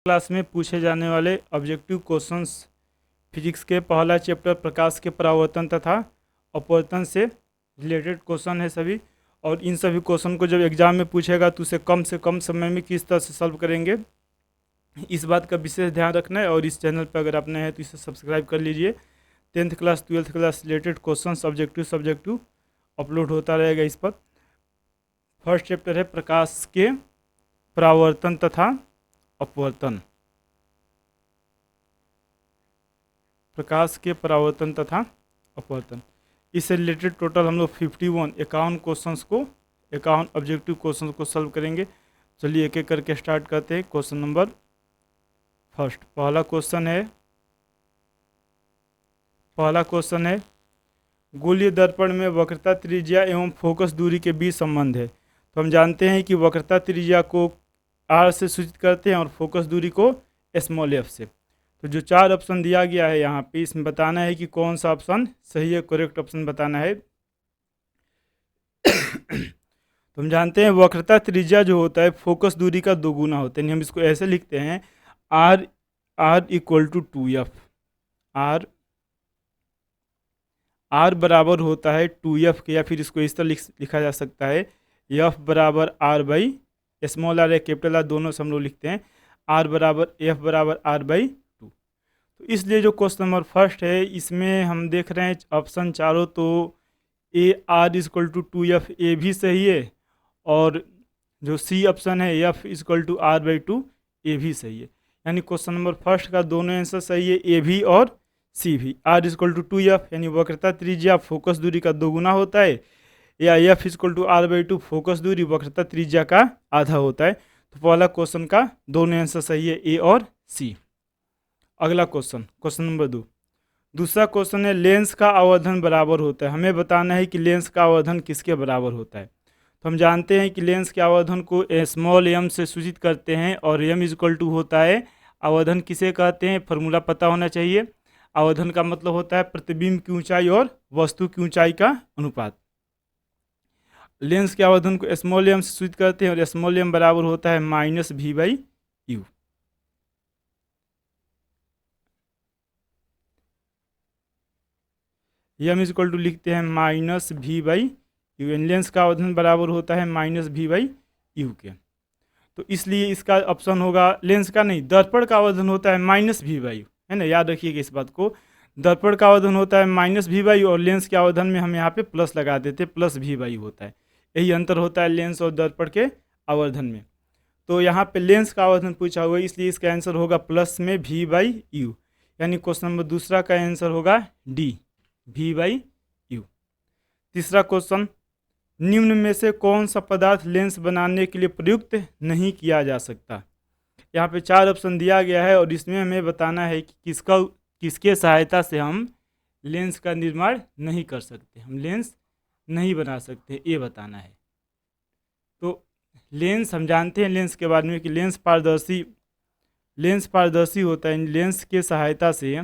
Class में पूछे जाने वाले ऑब्जेक्टिव क्वेश्चंस फिजिक्स के पहला चैप्टर प्रकाश के परावर्तन तथा अपवर्तन से रिलेटेड क्वेश्चन है सभी। और इन सभी क्वेश्चन को जब एग्जाम में पूछेगा तो उसे कम से कम समय में किस तरह से सॉल्व करेंगे, इस बात का विशेष ध्यान रखना है। और इस चैनल पर अगर आप नए हैं तो इसे सब्सक्राइब कर लीजिए। 10th class 12th class related question subjective upload होता रहेगा इस पर। फर्स्ट चैप्टर है प्रकाश के परावर्तन तथा अपवर्तन। प्रकाश के परावर्तन तथा अपवर्तन, इससे रिलेटेड टोटल हम लोग 51 51 ऑब्जेक्टिव क्वेश्चन को सॉल्व करेंगे। चलिए एक एक करके स्टार्ट करते हैं। क्वेश्चन नंबर फर्स्ट, पहला क्वेश्चन है गोलीय दर्पण में वक्रता त्रिज्या एवं फोकस दूरी के बीच संबंध है। तो हम जानते हैं कि वक्रता त्रिज्या को आर से सूचित करते हैं और फोकस दूरी को स्मॉल एफ से। तो जो 4 ऑप्शन दिया गया है यहाँ पे, इसमें बताना है कि कौन सा ऑप्शन सही है, करेक्ट ऑप्शन बताना है। तो हम जानते हैं वक्रता त्रिज्या जो होता है फोकस दूरी का दोगुना होता है। हम इसको ऐसे लिखते हैं are equal to 2f। Are बराबर होता है 2f के, या फिर इसको इस तरह लिखा जा सकता है एफ बराबर आर बाई स्मॉल आर या कैपिटल आर, दोनों से हम लोग लिखते हैं आर बराबर एफ बराबर आर बाई 2। तो इसलिए जो क्वेश्चन नंबर फर्स्ट है इसमें हम देख रहे हैं ऑप्शन चारों, तो A R is equal to 2f A भी सही है, और जो सी ऑप्शन है F is equal to R by 2 A भी सही है। यानी क्वेश्चन नंबर फर्स्ट का दोनों आंसर सही है, ए भी और सी भी। आर इजक्वल टू 2f यानी वक्रता त्रिज्या फोकस दूरी का दोगुना होता है, या F is equal to R by 2 focus दूरी वक्रता त्रिज्या का आधा होता है। तो पहला क्वेश्चन का दोनों आंसर सही है, ए और सी। अगला क्वेश्चन नंबर 2, दूसरा क्वेश्चन है लेंस का आवर्धन बराबर होता है। हमें बताना है कि लेंस का आवर्धन किसके बराबर होता है। तो हम जानते हैं कि लेंस के आवर्धन को स्मॉल एम से सूचित करते हैं, और एम इजक्वल टू होता है आवर्धन किसे कहते हैं, फॉर्मूला पता होना चाहिए। आवर्धन का मतलब होता है प्रतिबिंब की ऊंचाई और वस्तु की ऊंचाई का अनुपात। लेंस के आवर्धन को स्मॉल एम से सूचित करते हैं, और स्मॉल एम बराबर होता है minus V by U. M is equal to लिखते हैं minus V by you. Lens का आवर्धन बराबर होता है माइनस भी बाई यू के। तो इसलिए इसका ऑप्शन होगा, लेंस का नहीं, दर्पण का आवर्धन होता है माइनस भी बाई यू, है ना, याद रखिएगा इस बात को। दर्पण का आवर्धन होता है माइनस भी बाई यू, और लेंस के आवर्धन में हम यहाँ पे प्लस लगा देते, प्लस भी बाई होता है। यही अंतर होता है लेंस और दर्पण के आवर्धन में। तो यहाँ पे लेंस का आवर्धन पूछा हुआ है, इसलिए इसका आंसर होगा प्लस में भी बाई यू। यानी क्वेश्चन नंबर दूसरा का आंसर होगा डी, भी बाई यू। तीसरा क्वेश्चन, निम्न में से कौन सा पदार्थ लेंस बनाने के लिए प्रयुक्त नहीं किया जा सकता। यहाँ पे 4 ऑप्शन दिया गया है, और इसमें हमें बताना है कि किसके सहायता से हम लेंस का निर्माण नहीं कर सकते, हम लेंस नहीं बना सकते, ये बताना है। तो लेंस हम जानते हैं लेंस के बारे में कि लेंस पारदर्शी होता है। लेंस के सहायता से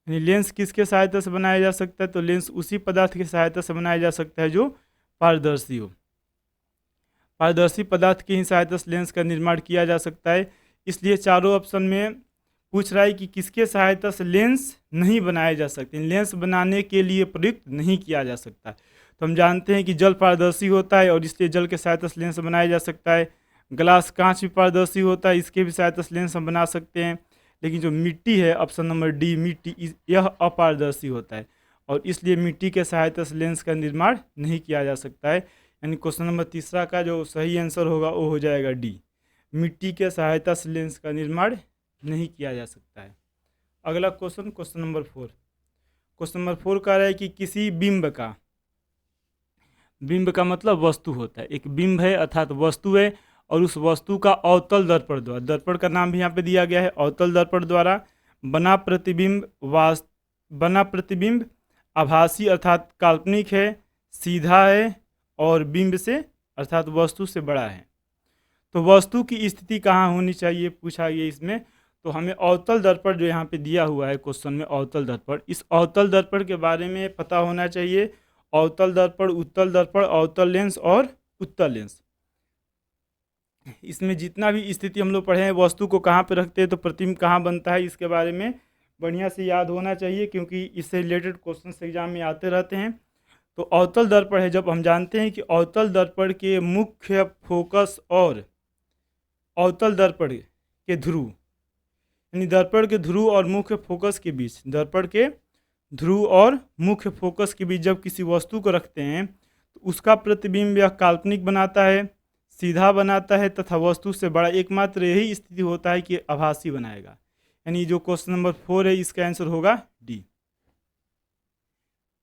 लेंस किसके सहायता से बनाया जा सकता है, तो लेंस उसी पदार्थ की सहायता से बनाया जा सकता है जो पारदर्शी हो। पारदर्शी पदार्थ की ही सहायता से लेंस का निर्माण किया जा सकता है। इसलिए चारों ऑप्शन में पूछ रहा है कि किसके सहायता से लेंस नहीं बनाए जा सकते, लेंस बनाने के लिए प्रयुक्त नहीं किया जा सकता। तो हम जानते हैं कि जल पारदर्शी होता है, और इसलिए जल के सहायता से लेंस बनाया जा सकता है। ग्लास कांच भी पारदर्शी होता है, इसके भी सहायता से लेंस हम बना सकते हैं। लेकिन जो मिट्टी है, ऑप्शन नंबर डी मिट्टी, यह अपारदर्शी होता है, और इसलिए मिट्टी के सहायता से लेंस का निर्माण नहीं किया जा सकता है। यानी क्वेश्चन नंबर तीसरा का जो सही आंसर होगा वो हो जाएगा डी, मिट्टी के सहायता से लेंस का निर्माण नहीं किया जा सकता है। अगला क्वेश्चन नंबर 4। क्वेश्चन नंबर 4 कह रहा है कि किसी बिंब का मतलब वस्तु होता है। एक बिंब है अर्थात वस्तु है, और उस वस्तु का अवतल दर्पण द्वारा, दर्पण का नाम भी यहाँ पे दिया गया है, अवतल दर्पण द्वारा बना प्रतिबिंब आभासी अर्थात काल्पनिक है, सीधा है, और बिंब से अर्थात वस्तु से बड़ा है। तो वस्तु की स्थिति कहाँ होनी चाहिए पूछा गया इसमें। तो हमें अवतल दर्पण जो यहाँ पे दिया हुआ है क्वेश्चन में, अवतल दर्पण, इस अवतल दर्पण के बारे में पता होना चाहिए, अवतल दर्पण, उत्तल दर्पण, अवतल लेंस और उत्तल लेंस। इसमें जितना भी स्थिति हम लोग पढ़े हैं, वस्तु को कहाँ पे रखते हैं तो प्रतिबिंब कहाँ बनता है, इसके बारे में बढ़िया से याद होना चाहिए, क्योंकि इससे रिलेटेड क्वेश्चन एग्जाम में आते रहते हैं। तो अवतल दर्पण है, जब हम जानते हैं कि अवतल दर्पण के मुख्य फोकस और अवतल दर्पण के ध्रुव, यानी दर्पण के ध्रुव और मुख्य फोकस के बीच, दर्पण के ध्रुव और मुख्य फोकस के बीच जब किसी वस्तु को रखते हैं तो उसका प्रतिबिंब यह काल्पनिक बनाता है, सीधा बनाता है तथा वस्तु से बड़ा। एकमात्र यही स्थिति होता है कि आभासी बनाएगा। यानी जो क्वेश्चन नंबर 4 है, इसका आंसर होगा डी।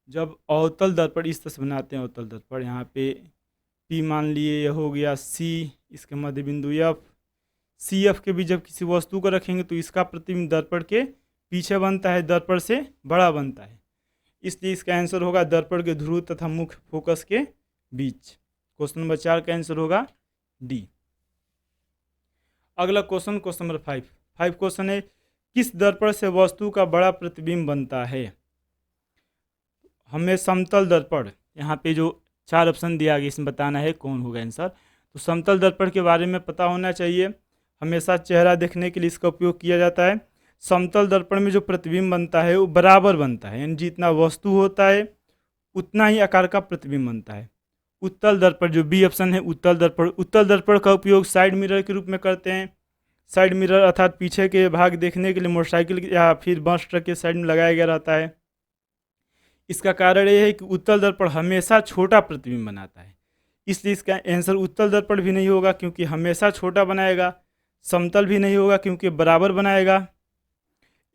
जब अवतल दर्पण इस तरह से बनाते हैं, अवतल दर्पण, यहाँ पे P मान लिए, यह हो गया C, इसके मध्य बिंदु F, CF के बीच जब किसी वस्तु को रखेंगे तो इसका प्रतिबिंब दर्पण के पीछे बनता है, दर्पण से बड़ा बनता है, इसलिए इसका आंसर होगा दर्पण के ध्रुव तथा मुख्य फोकस के बीच। क्वेश्चन नंबर 4 का आंसर होगा डी। अगला क्वेश्चन, क्वेश्चन नंबर 5 क्वेश्चन है, किस दर्पण से वस्तु का बड़ा प्रतिबिंब बनता है। हमें समतल दर्पण, यहाँ पे जो 4 ऑप्शन दिया गया इसमें बताना है कौन होगा आंसर। तो समतल दर्पण के बारे में पता होना चाहिए, हमेशा चेहरा देखने के लिए इसका उपयोग किया जाता है। समतल दर्पण में जो प्रतिबिंब बनता है वो बराबर बनता है, यानी जितना वस्तु होता है उतना ही आकार का प्रतिबिंब बनता है। उत्तल दर्पण जो बी ऑप्शन है, उत्तल दर्पण, उत्तल दर्पण का उपयोग साइड मिरर के रूप में करते हैं। साइड मिरर अर्थात पीछे के भाग देखने के लिए मोटरसाइकिल या फिर बस ट्रक के साइड में लगाया गया रहता है। इसका कारण यह है कि उत्तल दर्पण हमेशा छोटा प्रतिबिंब बनाता है, इसलिए इसका आंसर उत्तल दर्पण भी नहीं होगा क्योंकि हमेशा छोटा बनाएगा, समतल भी नहीं होगा क्योंकि बराबर बनाएगा।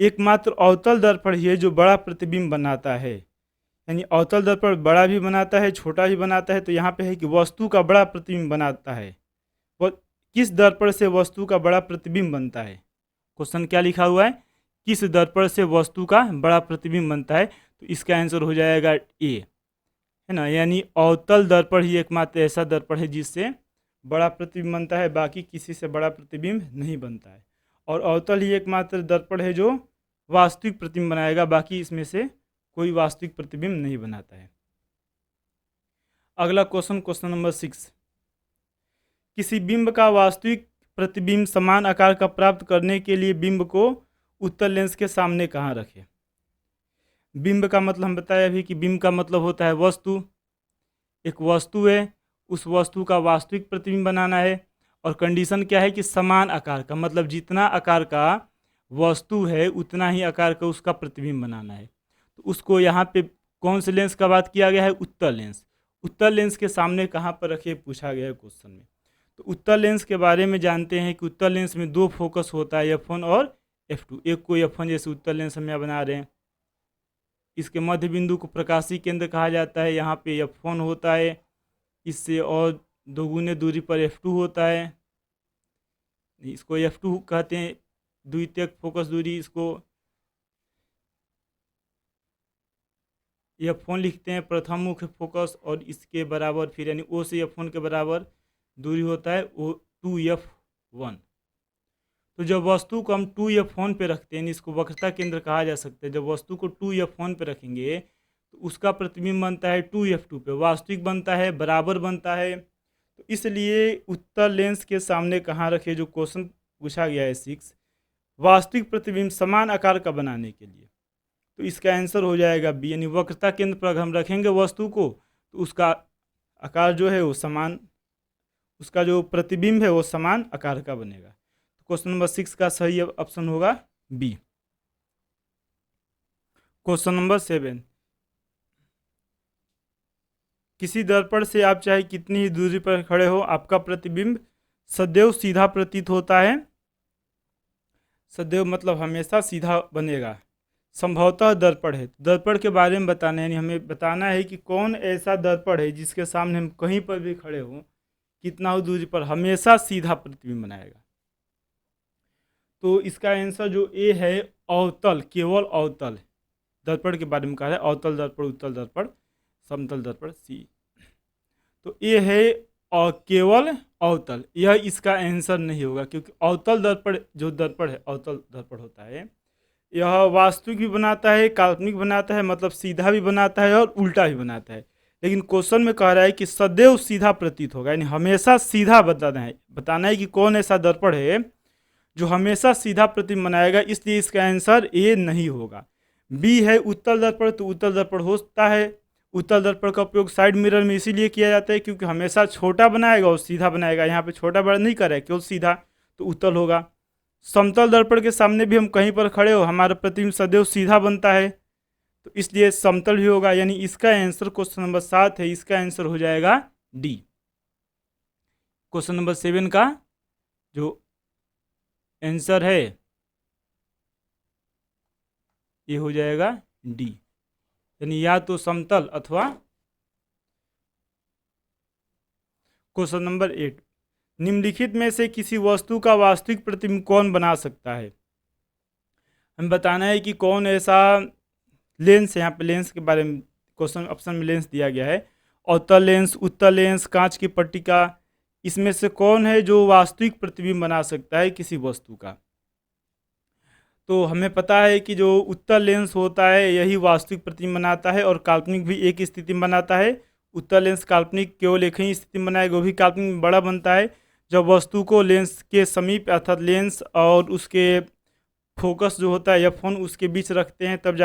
एकमात्र अवतल दर्पण ही है जो बड़ा प्रतिबिंब बनाता है, यानी अवतल दर्पण बड़ा भी बनाता है, छोटा भी बनाता है। तो यहाँ पे है कि वस्तु का बड़ा प्रतिबिंब बनाता है। वो किस दर्पण से वस्तु का बड़ा प्रतिबिंब बनता है, क्वेश्चन क्या लिखा हुआ है, किस दर्पण से वस्तु का बड़ा प्रतिबिंब बनता है, तो इसका आंसर हो जाएगा ए, है ना। यानी अवतल दर्पण ही एकमात्र ऐसा दर्पण है जिससे बड़ा प्रतिबिंब बनता है, बाकी किसी से बड़ा प्रतिबिंब नहीं बनता है। और अवतल ही एकमात्र दर्पण है जो वास्तविक प्रतिबिंब बनाएगा, बाकी इसमें से कोई वास्तविक प्रतिबिंब नहीं बनाता है। अगला क्वेश्चन, क्वेश्चन नंबर 6, किसी बिंब का वास्तविक प्रतिबिंब समान आकार का प्राप्त करने के लिए बिंब को उत्तल लेंस के सामने कहाँ रखें। बिंब का मतलब हम बताया अभी कि बिंब का मतलब होता है वस्तु। एक वस्तु है, उस वस्तु का वास्तविक प्रतिबिंब बनाना है, और कंडीशन क्या है कि समान आकार का, मतलब जितना आकार का वस्तु है उतना ही आकार का उसका प्रतिबिंब बनाना है। तो उसको यहाँ पे कौन से लेंस का बात किया गया है, उत्तल लेंस। उत्तल लेंस के सामने कहाँ पर रखे पूछा गया है क्वेश्चन में। तो उत्तल लेंस के बारे में जानते हैं कि उत्तल लेंस में 2 फोकस होता है, F1 और F2। एक को F1 जैसे उत्तल लेंस हम यहाँ बना रहे हैं, इसके मध्य बिंदु को प्रकाशीय केंद्र कहा जाता है, यहाँ पे F1 होता है, इससे और 2 गुने दूरी पर F2 होता है, इसको F2 कहते हैं, द्वितीयक फोकस दूरी, इसको F1 लिखते हैं प्रथम मुख्य फोकस, और इसके बराबर फिर यानी O से F1 के बराबर दूरी होता है वो 2F1। तो जब वस्तु को हम 2F1 पे रखते हैं, इसको वक्रता केंद्र कहा जा सकता है। जब वस्तु को 2F1 पे रखेंगे तो उसका प्रतिबिंब बनता है 2F2 पे, वास्तविक बनता है, बराबर बनता है। तो इसलिए उत्तल लेंस के सामने कहाँ रखे, जो क्वेश्चन पूछा गया है 6, वास्तविक प्रतिबिंब समान आकार का बनाने के लिए, तो इसका आंसर हो जाएगा बी, यानी वक्रता केंद्र पर हम रखेंगे वस्तु को तो उसका आकार जो है वो समान, उसका जो प्रतिबिंब है वो समान आकार का बनेगा। तो क्वेश्चन नंबर 6 का सही ऑप्शन होगा बी। क्वेश्चन नंबर 7, किसी दर्पण से आप चाहे कितनी ही दूरी पर खड़े हो, आपका प्रतिबिंब सदैव सीधा प्रतीत होता है। सदैव मतलब हमेशा सीधा बनेगा। संभवतः दर्पण है, दर्पण के बारे में बताना है, यानी हमें बताना है कि कौन ऐसा दर्पण है जिसके सामने हम कहीं पर भी खड़े हों, कितना हो दूरी पर, हमेशा सीधा प्रतिबिंब बनाएगा। तो इसका आंसर जो ए है, अवतल, केवल अवतल दर्पण के बारे में कहा है, अवतल दर्पण, उत्तल दर्पण, समतल दर्पण, सी। तो ये है और केवल अवतल, यह इसका आंसर नहीं होगा, क्योंकि अवतल दर्पण जो दर्पण है, अवतल दर्पण होता है, यह वास्तविक भी बनाता है, काल्पनिक बनाता है, मतलब सीधा भी बनाता है और उल्टा भी बनाता है। लेकिन क्वेश्चन में कह रहा है कि सदैव सीधा प्रतीत होगा, यानी हमेशा सीधा बताना है कि कौन ऐसा दर्पण है जो हमेशा सीधा प्रतीत बनाएगा, इसलिए इसका आंसर ए नहीं होगा। बी है उत्तल दर्पण, तो उत्तल दर्पण होता है। उत्तल दर्पण का उपयोग साइड मिरर में इसीलिए किया जाता है क्योंकि हमेशा छोटा बनाएगा और सीधा बनाएगा, यहाँ पे छोटा बड़ा नहीं कर रहा है, केवल सीधा, तो उत्तल होगा। समतल दर्पण के सामने भी हम कहीं पर खड़े हो, हमारा प्रतिबिंब सदैव सीधा बनता है, तो इसलिए समतल भी होगा, यानी इसका आंसर क्वेश्चन नंबर 7 है, इसका आंसर हो जाएगा डी। क्वेश्चन नंबर 7 का जो आंसर है ये हो जाएगा डी, यानी या तो समतल अथवा। क्वेश्चन नंबर 8, निम्नलिखित में से किसी वस्तु का वास्तविक प्रतिबिंब कौन बना सकता है। हमें बताना है कि कौन ऐसा लेंस, यहाँ पे लेंस के बारे में क्वेश्चन ऑप्शन में लेंस दिया गया है, अवतल लेंस, उत्तल लेंस, कांच की पट्टिका, इसमें से कौन है जो वास्तविक प्रतिबिंब बना सकता है किसी वस्तु का। तो हमें पता है कि जो उत्तल लेंस होता है यही वास्तविक प्रतिबिंब बनाता है, और काल्पनिक भी एक स्थिति में बनाता है। उत्तल लेंस काल्पनिक केवल एक ही स्थिति में बनाएगा, वो भी काल्पनिक में बड़ा बनता है जब वस्तु को लेंस के समीप अर्थात लेंस और उसके फोकस जो होता है F1 उसके बीच रखते हैं, तब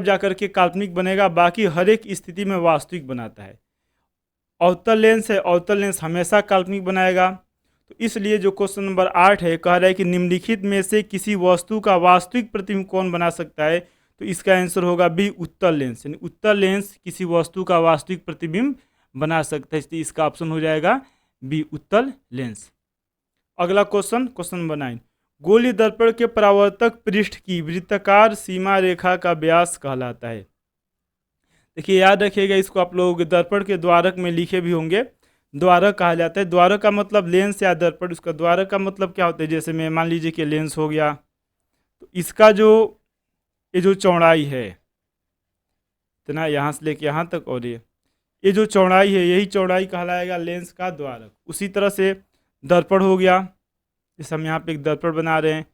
जाकर के काल्पनिक बनेगा, बाकी हर एक स्थिति में वास्तविक बनाता है। अवतल लेंस है, अवतल लेंस हमेशा काल्पनिक बनाएगा। तो इसलिए जो क्वेश्चन नंबर 8 है कह रहा है कि निम्नलिखित में से किसी वस्तु का वास्तविक प्रतिबिंब कौन बना सकता है, तो इसका आंसर होगा बी उत्तल लेंस, यानी उत्तल लेंस किसी वस्तु का वास्तविक प्रतिबिंब बना सकता है, इसलिए इसका ऑप्शन हो जाएगा बी उत्तल लेंस। अगला क्वेश्चन, क्वेश्चन नंबर 9, गोलीय दर्पण के परावर्तक पृष्ठ की वृत्ताकार सीमा रेखा का व्यास कहलाता है। देखिए याद रखिएगा, इसको आप लोग दर्पण के द्वारक में लिखे भी होंगे, द्वारक कहा जाता है। द्वारक का मतलब लेंस या दर्पण, उसका द्वारक का मतलब क्या होता है, जैसे मैं मान लीजिए कि लेंस हो गया, तो इसका ये जो चौड़ाई है इतना यहाँ से लेके यहाँ तक, और ये जो चौड़ाई है यही चौड़ाई कहलाएगा लेंस का द्वारक। उसी तरह से दर्पण हो गया, जैसे हम यहाँ पे एक दर्पण बना रहे हैं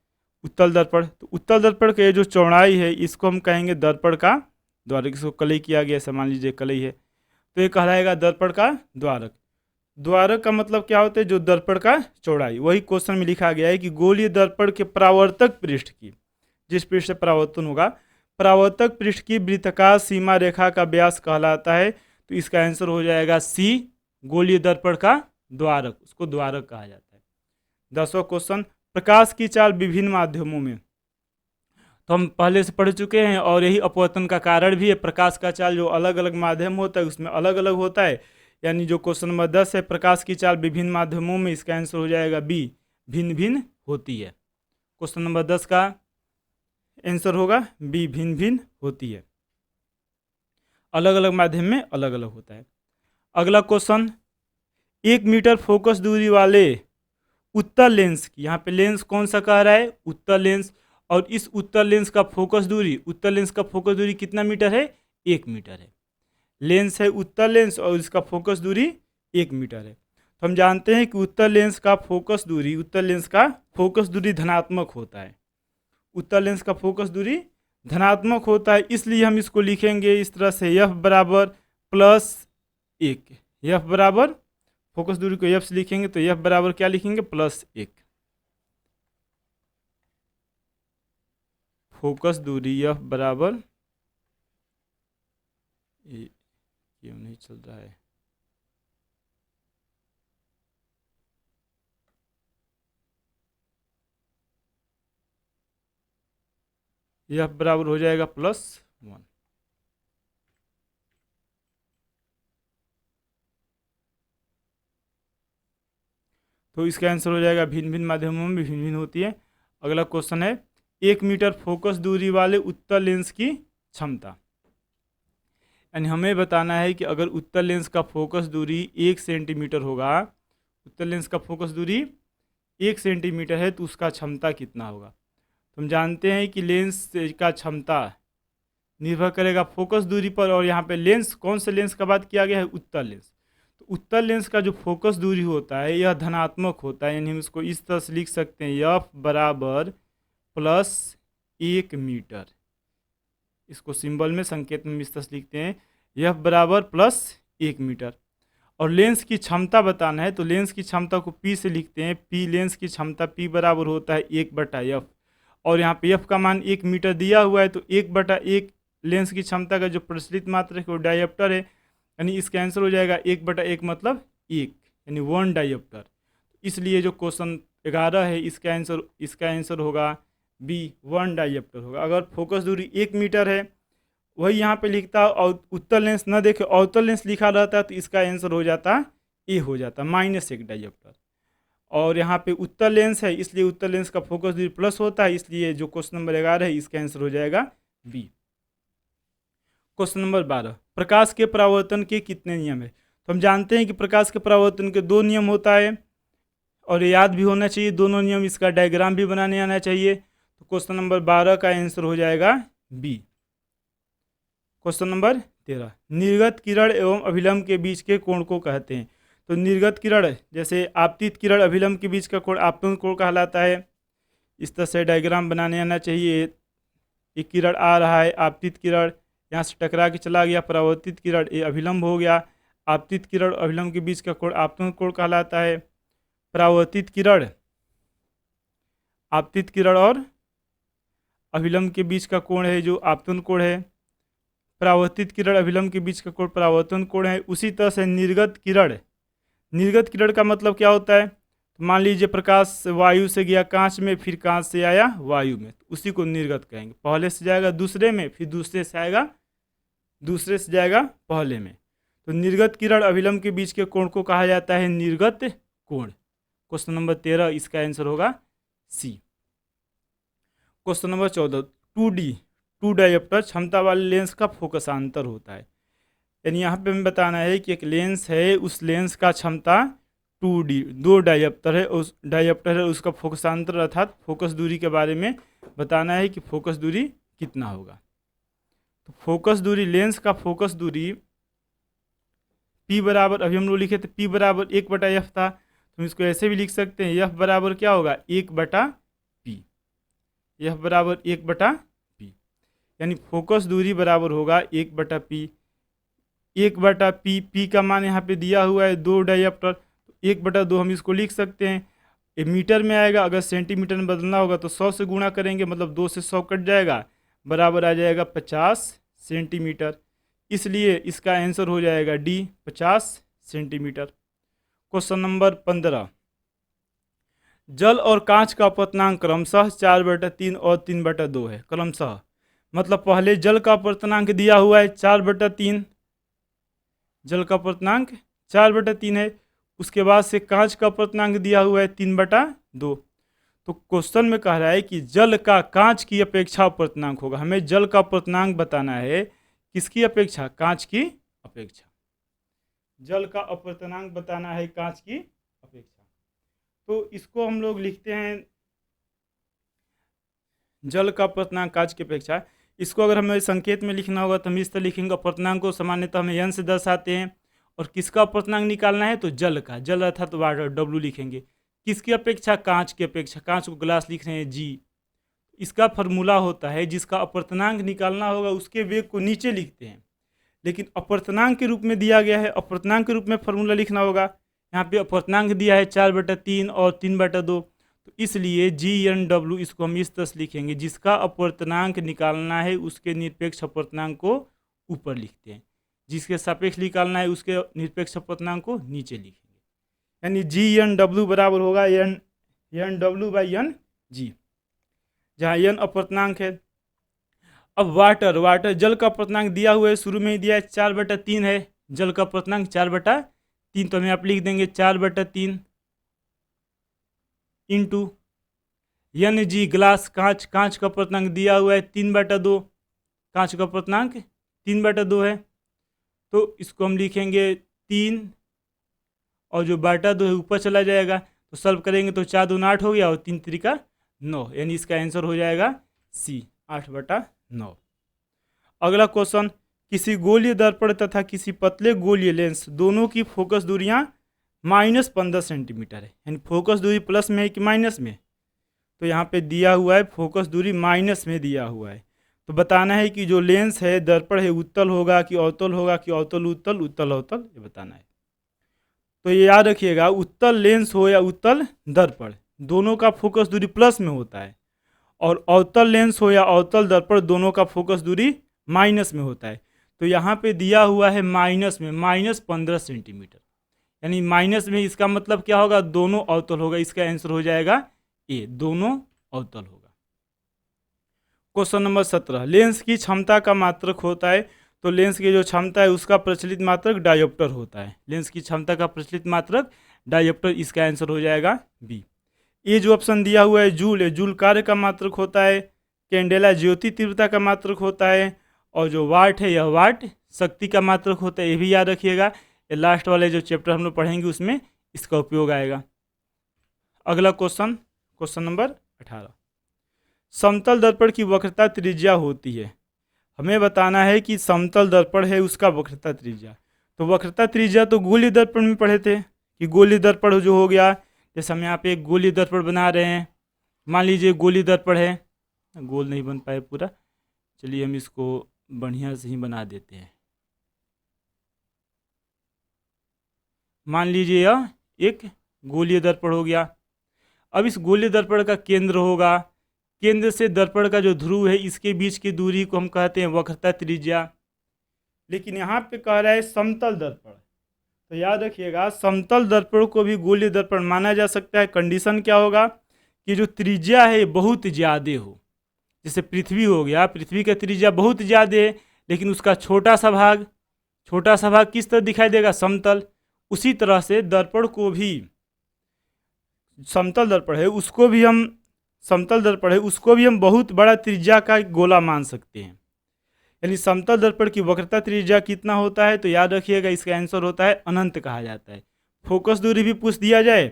उत्तल दर्पण, तो उत्तल दर्पण का ये जो चौड़ाई है इसको हम कहेंगे दर्पण का द्वारक। इसको कलई किया गया, ऐसा मान लीजिए कलई है, तो ये कहलाएगा दर्पण का द्वारक। द्वारक का मतलब क्या होता है, जो दर्पण का चौड़ाई। वही क्वेश्चन में लिखा गया है कि गोलीय दर्पण के परावर्तक पृष्ठ की, जिस पृष्ठ से परावर्तन होगा, परावर्तक पृष्ठ की वृत्ताकार सीमा रेखा का व्यास कहलाता है, तो इसका आंसर हो जाएगा सी गोलीय दर्पण का द्वारक, उसको द्वारक कहा जाता है। 10वां क्वेश्चन, प्रकाश की चाल विभिन्न माध्यमों में, तो हम पहले से पढ़ चुके हैं और यही अपवर्तन का कारण भी है। प्रकाश का चाल जो अलग अलग माध्यम होता है उसमें अलग अलग होता है, यानी जो क्वेश्चन नंबर 10 है प्रकाश की चाल विभिन्न माध्यमों में, इसका आंसर हो जाएगा बी भिन्न भिन्न होती है। क्वेश्चन नंबर 10 का आंसर होगा बी भिन्न भिन्न होती है, अलग अलग माध्यम में अलग अलग होता है। अगला क्वेश्चन, 1 मीटर फोकस दूरी वाले उत्तल लेंस की, यहाँ पे लेंस कौन सा कह रहा है, उत्तल लेंस, और इस उत्तल लेंस का फोकस दूरी, उत्तल लेंस का फोकस दूरी कितना मीटर है, 1 मीटर है। लेंस है उत्तल लेंस और इसका फोकस दूरी 1 मीटर है। तो हम जानते हैं कि उत्तल लेंस का फोकस दूरी धनात्मक होता है, उत्तल लेंस का फोकस दूरी धनात्मक होता है, इसलिए हम इसको लिखेंगे इस तरह से F बराबर +1। F बराबर, फोकस दूरी को F से लिखेंगे तो F बराबर क्या लिखेंगे, +1। फोकस दूरी F बराबर, क्यों नहीं चल रहा है, F बराबर हो जाएगा +1। तो इसका आंसर हो जाएगा भिन्न भिन्न माध्यमों में भिन्न भिन्न होती है। अगला क्वेश्चन है, 1 मीटर फोकस दूरी वाले उत्तल लेंस की क्षमता, यानी हमें बताना है कि अगर उत्तल लेंस का फोकस दूरी 1 सेंटीमीटर होगा, उत्तल लेंस का फोकस दूरी 1 सेंटीमीटर है तो उसका क्षमता कितना होगा। तो हम जानते हैं कि लेंस का क्षमता निर्भर करेगा फोकस दूरी पर, और यहाँ पे लेंस कौन से लेंस का बात किया गया है, उत्तल लेंस। तो उत्तल लेंस का जो फोकस दूरी होता है यह धनात्मक होता है, यानी हम इसको इस तरह से लिख सकते हैं F बराबर +1 मीटर। इसको सिंबल में, संकेत में इस तरह से लिखते हैं एफ बराबर प्लस 1 मीटर। और लेंस की क्षमता बताना है तो लेंस की क्षमता को पी से लिखते हैं। पी लेंस की क्षमता पी बराबर होता है 1/f। और यहाँ पे एफ का मान 1 मीटर दिया हुआ है तो 1/1 लेंस की क्षमता का जो प्रचलित मात्रक है वो डायप्टर है, यानी इसका आंसर हो जाएगा 1/1 मतलब 1, यानी 1 डायप्टर। इसलिए जो क्वेश्चन 11 है इसका आंसर होगा बी, 1 डायप्टर होगा। अगर फोकस दूरी 1 मीटर है वही यहाँ पे लिखता और उत्तर लेंस न देखे अवतल लेंस लिखा रहता तो इसका आंसर हो जाता ए, हो जाता -1 डायप्टर। और यहाँ पे उत्तर लेंस है इसलिए उत्तर लेंस का फोकस दूरी प्लस होता है, इसलिए जो क्वेश्चन नंबर 11 है इसका आंसर हो जाएगा बी। क्वेश्चन नंबर 12, प्रकाश के परावर्तन के कितने नियम है? तो हम जानते हैं कि प्रकाश के परावर्तन के 2 नियम होता है और ये याद भी होना चाहिए दोनों नियम, इसका डायग्राम भी बनाने आना चाहिए। तो क्वेश्चन नंबर 12 का आंसर हो जाएगा बी। क्वेश्चन नंबर 13, निर्गत किरण एवं अभिलंब के बीच के कोण को कहते हैं? तो निर्गत किरण जैसे आपतित किरण अभिलंब के बीच का कोण आपतन कोण कहलाता है। इस तरह से डायग्राम बनाने आना चाहिए। एक किरण आ रहा है आपतित किरण, यहाँ से टकरा के चला गया परावर्तित किरण, ये अभिलंब हो गया। आपतित किरण और अभिलंब के बीच का कोण आपतन कोण कहलाता है। परावर्तित किरण आपतित किरण और अभिलंब के बीच का कोण है जो आपतन कोण है। परावर्तित किरण अभिलंब के बीच का कोण परावर्तन कोण है। उसी तरह से निर्गत किरण का मतलब क्या होता है? तो मान लीजिए प्रकाश वायु से गया कांच में, फिर कांच से आया वायु में, तो उसी को निर्गत कहेंगे। पहले से जाएगा दूसरे में, फिर दूसरे से आएगा दूसरे से जाएगा पहले में, तो निर्गत किरण अभिलंब के बीच के कोण को कहा जाता है निर्गत कोण। क्वेश्चन नंबर 13 इसका आंसर होगा सी। क्वेश्चन नंबर 14, 2 डायप्टर क्षमता वाले लेंस का फोकसांतर होता है। यानी यहाँ पे हमें बताना है कि एक लेंस है, उस लेंस का क्षमता 2 डायप्टर है, उस डायप्टर है, उसका फोकसांतर अर्थात फोकस दूरी के बारे में बताना है कि फोकस दूरी कितना होगा। तो फोकस दूरी, लेंस का फोकस दूरी P बराबर, अभी हम लोग लिखे थे P बराबर 1/f था, तो हम इसको ऐसे भी लिख सकते हैं F बराबर क्या होगा 1/P, F बराबर 1/P, यानी फोकस दूरी बराबर होगा 1/P। 1/P, P का मान यहाँ पे दिया हुआ है 2 डायप्टर, तो 1/2 हम इसको लिख सकते हैं। ये मीटर में आएगा, अगर सेंटीमीटर में बदलना होगा तो 100 से गुणा करेंगे, मतलब 2 से 100 कट जाएगा, बराबर आ जाएगा 50 सेंटीमीटर। इसलिए इसका आंसर हो जाएगा डी, 50 सेंटीमीटर। क्वेश्चन नंबर 15, जल और कांच का अपवर्तनांक क्रमशः 4/3 और 3/2 है। क्रमशः मतलब पहले जल का अपवर्तनांक दिया हुआ है 4/3, जल का अपवर्तनांक 4/3 है, उसके बाद से कांच का अपवर्तनांक दिया हुआ है 3/2। तो क्वेश्चन में कह रहा है कि जल का कांच की अपेक्षा अपवर्तनांक होगा। हमें जल का अपवर्तनांक बताना है, किसकी अपेक्षा? कांच की अपेक्षा। जल का अपवर्तनांक बताना है कांच की अपेक्षा। तो इसको हम लोग लिखते हैं जल का अपवर्तनांक कांच की अपेक्षा। इसको अगर हमें संकेत में लिखना होगा तो हम इस तरह लिखेंगे, अपवर्तनांक को सामान्यतः हम n से दर्शाते हैं, और किसका अपवर्तनांक निकालना है तो जल का, जल अर्थात वाटर W लिखेंगे। किसकी अपेक्षा? कांच की अपेक्षा। कांच को ग्लास लिख रहे हैं G। इसका फार्मूला होता है, जिसका अपवर्तनांक निकालना होगा उसके वेग को नीचे लिखते हैं, लेकिन अपवर्तनांक के रूप में दिया गया है, अपवर्तनांक के रूप में फार्मूला लिखना होगा। यहाँ पे अपवर्तनांक दिया है 4/3 और 3/2, तो इसलिए GNW इसको हम इस तरह से लिखेंगे, जिसका अपवर्तनांक निकालना है उसके निरपेक्ष अपवर्तनांक को ऊपर लिखते हैं, जिसके सापेक्ष निकालना है उसके निरपेक्ष अपवर्तनांक को नीचे लिखेंगे। यानी GNW बराबर होगा NW/NG, जहाँ n अपवर्तनांक है। अब वाटर जल का अपवर्तनांक दिया हुआ है, शुरू में ही दिया है 4/3 है, जल का अपवर्तनांक 4/3, तो हम यहाँ पर लिख देंगे 4/3 इंटू NG ग्लास, कांच का अपवर्तनांक दिया हुआ है 3/2, कांच का अपवर्तनांक 3/2 है, तो इसको हम लिखेंगे 3, और जो 2 है ऊपर चला जाएगा, तो सॉल्व करेंगे तो 4 दूना 8 हो गया और 3 3 9, यानी इसका आंसर हो जाएगा सी, 8/9। अगला क्वेश्चन, किसी गोलीय दर्पण तथा किसी पतले गोलीय लेंस दोनों की फोकस दूरियां -15 सेंटीमीटर है, यानी फोकस दूरी प्लस में है कि माइनस में? तो यहाँ पे दिया हुआ है फोकस दूरी माइनस में दिया हुआ है, तो बताना है कि जो लेंस है दर्पण है उत्तल होगा कि अवतल होगा कि अवतल उत्तल उत्तल अवतल, ये बताना है। तो ये याद रखिएगा, उत्तल लेंस हो या उत्तल दर्पण, दोनों का फोकस दूरी प्लस में होता है, और अवतल लेंस हो या अवतल दर्पण दोनों का फोकस दूरी माइनस में होता है। तो यहाँ पे दिया हुआ है माइनस में, -15 सेंटीमीटर, यानी माइनस में, इसका मतलब क्या होगा, दोनों अवतल होगा। इसका आंसर हो जाएगा ए, दोनों अवतल होगा। क्वेश्चन नंबर 17, लेंस की क्षमता का मात्रक होता है। तो लेंस की जो क्षमता है उसका प्रचलित मात्रक डायोप्टर होता है। लेंस की क्षमता का प्रचलित मात्रक डायोप्टर, इसका आंसर हो जाएगा बी। ये जो ऑप्शन दिया हुआ है जूल है, जूल कार्य का मात्रक होता है। कैंडेला ज्योति तीव्रता का मात्रक होता है। और जो वाट है, यह वाट शक्ति का मात्रक होता है, ये भी याद रखिएगा। ये लास्ट वाले जो चैप्टर हम लोग पढ़ेंगे उसमें इसका उपयोग आएगा। अगला क्वेश्चन, क्वेश्चन नंबर 18, समतल दर्पण की वक्रता त्रिज्या होती है। हमें बताना है कि समतल दर्पण है उसका वक्रता त्रिज्या। तो वक्रता त्रिज्या तो गोलीय दर्पण में पढ़े थे कि गोलीय दर्पण जो हो गया, जैसे हम यहाँ पे एक गोलीय दर्पण बना रहे हैं, मान लीजिए गोलीय दर्पण है, गोल नहीं बन पाए पूरा, चलिए हम इसको बढ़िया से ही बना देते हैं। मान लीजिए यह एक गोलीय दर्पण हो गया। अब इस गोलीय दर्पण का केंद्र होगा, केंद्र से दर्पण का जो ध्रुव है इसके बीच की दूरी को हम कहते हैं वक्रता त्रिज्या। लेकिन यहाँ पे कह रहा है समतल दर्पण, तो याद रखिएगा समतल दर्पण को भी गोलीय दर्पण माना जा सकता है। कंडीशन क्या होगा कि जो त्रिज्या है बहुत ज़्यादा हो, जैसे पृथ्वी हो गया, पृथ्वी का त्रिज्या बहुत ज़्यादा है लेकिन उसका छोटा सा भाग किस तरह दिखाई देगा, समतल। उसी तरह से दर्पण को भी, समतल दर्पण है उसको भी हम, समतल दर्पण है उसको भी हम बहुत बड़ा त्रिज्या का गोला मान सकते हैं। यानी समतल दर्पण की वक्रता त्रिज्या कितना होता है, तो याद रखिएगा इसका आंसर होता है अनंत कहा जाता है। फोकस दूरी भी पूछ दिया जाए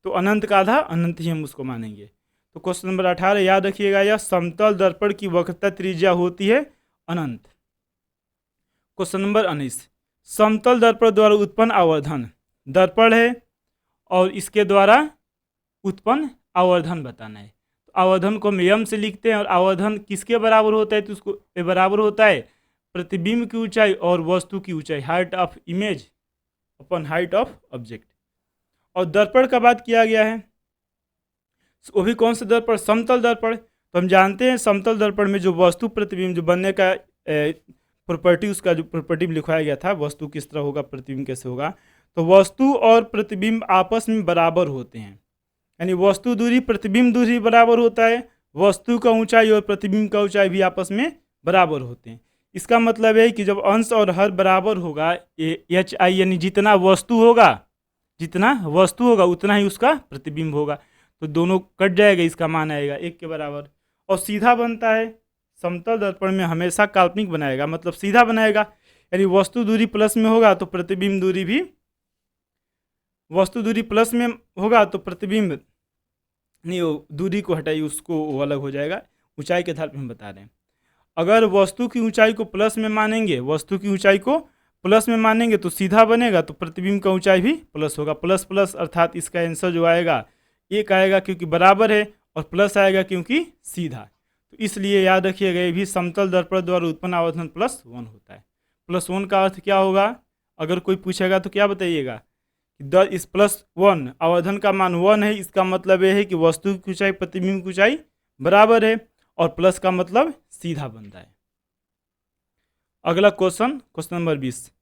तो अनंत का आधा अनंत ही हम उसको मानेंगे। तो क्वेश्चन नंबर 18 याद रखिएगा, यह समतल दर्पण की वक्रता त्रिज्या होती है अनंत। क्वेश्चन नंबर 19, समतल दर्पण द्वारा उत्पन्न आवर्धन, दर्पण है और इसके द्वारा उत्पन्न आवर्धन बताना है। तो आवर्धन को हम एम से लिखते हैं, और आवर्धन किसके बराबर होता है, तो उसको बराबर होता है प्रतिबिंब की ऊंचाई और वस्तु की ऊंचाई, height of image upon height of object. और दर्पण का बात किया गया है, वो भी कौन सा दर्पण, समतल दर्पण। तो हम जानते हैं समतल दर्पण में जो वस्तु प्रतिबिंब जो बनने का प्रॉपर्टी, उसका जो प्रॉपर्टी लिखवाया गया था, वस्तु किस तरह होगा, प्रतिबिंब कैसे होगा, तो वस्तु और प्रतिबिंब आपस में बराबर होते हैं। यानी वस्तु दूरी प्रतिबिंब दूरी बराबर होता है, वस्तु का ऊंचाई और प्रतिबिंब का ऊंचाई भी आपस में बराबर होते हैं। इसका मतलब है कि जब अंश और हर बराबर होगा, एच आई यानी जितना वस्तु होगा उतना ही उसका प्रतिबिंब होगा, तो दोनों कट जाएगा, इसका मान आएगा एक के बराबर। और सीधा बनता है, समतल दर्पण में हमेशा काल्पनिक बनाएगा, मतलब सीधा बनाएगा। यानी वस्तु दूरी प्लस में होगा तो प्रतिबिंब दूरी भी, वस्तु दूरी प्लस में होगा तो प्रतिबिंब नहीं, वो दूरी को हटाइए, उसको वो अलग हो जाएगा। ऊंचाई के आधार पर हम बता रहे हैं। अगर वस्तु की ऊंचाई को प्लस में मानेंगे, वस्तु की ऊंचाई को प्लस में मानेंगे तो सीधा बनेगा, तो प्रतिबिंब का ऊंचाई भी प्लस होगा। प्लस प्लस अर्थात इसका आंसर जो आएगा एक आएगा क्योंकि बराबर है, और प्लस आएगा क्योंकि सीधा। तो इसलिए याद रखिएगा ये भी समतल दर्पण द्वारा उत्पन्न आवर्धन +1 होता है। +1 का अर्थ क्या होगा, अगर कोई पूछेगा तो क्या बताइएगा, इस +1 आवर्धन का मान 1 है, इसका मतलब यह है कि वस्तु की ऊंचाई प्रतिबिंब की ऊंचाई बराबर है, और प्लस का मतलब सीधा बनता है। अगला क्वेश्चन, क्वेश्चन नंबर 20,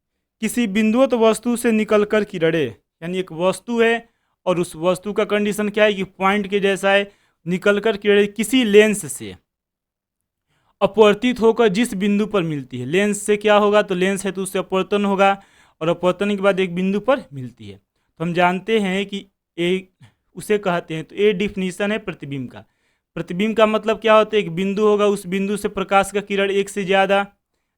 किसी बिंदुवत वस्तु से निकलकर किरणें, यानी एक वस्तु है और उस वस्तु का कंडीशन क्या है कि पॉइंट के जैसा है, निकलकर किरणें किसी लेंस से अपवर्तित होकर जिस बिंदु पर मिलती है, लेंस से क्या होगा, तो लेंस है तो उससे अपवर्तन होगा, और अपवर्तन के बाद एक बिंदु पर मिलती है। तो हम जानते हैं कि एक उसे कहते हैं, तो ये डिफिनीशन है प्रतिबिंब का। प्रतिबिंब का मतलब क्या होता है, एक बिंदु होगा, उस बिंदु से प्रकाश का किरण एक से ज़्यादा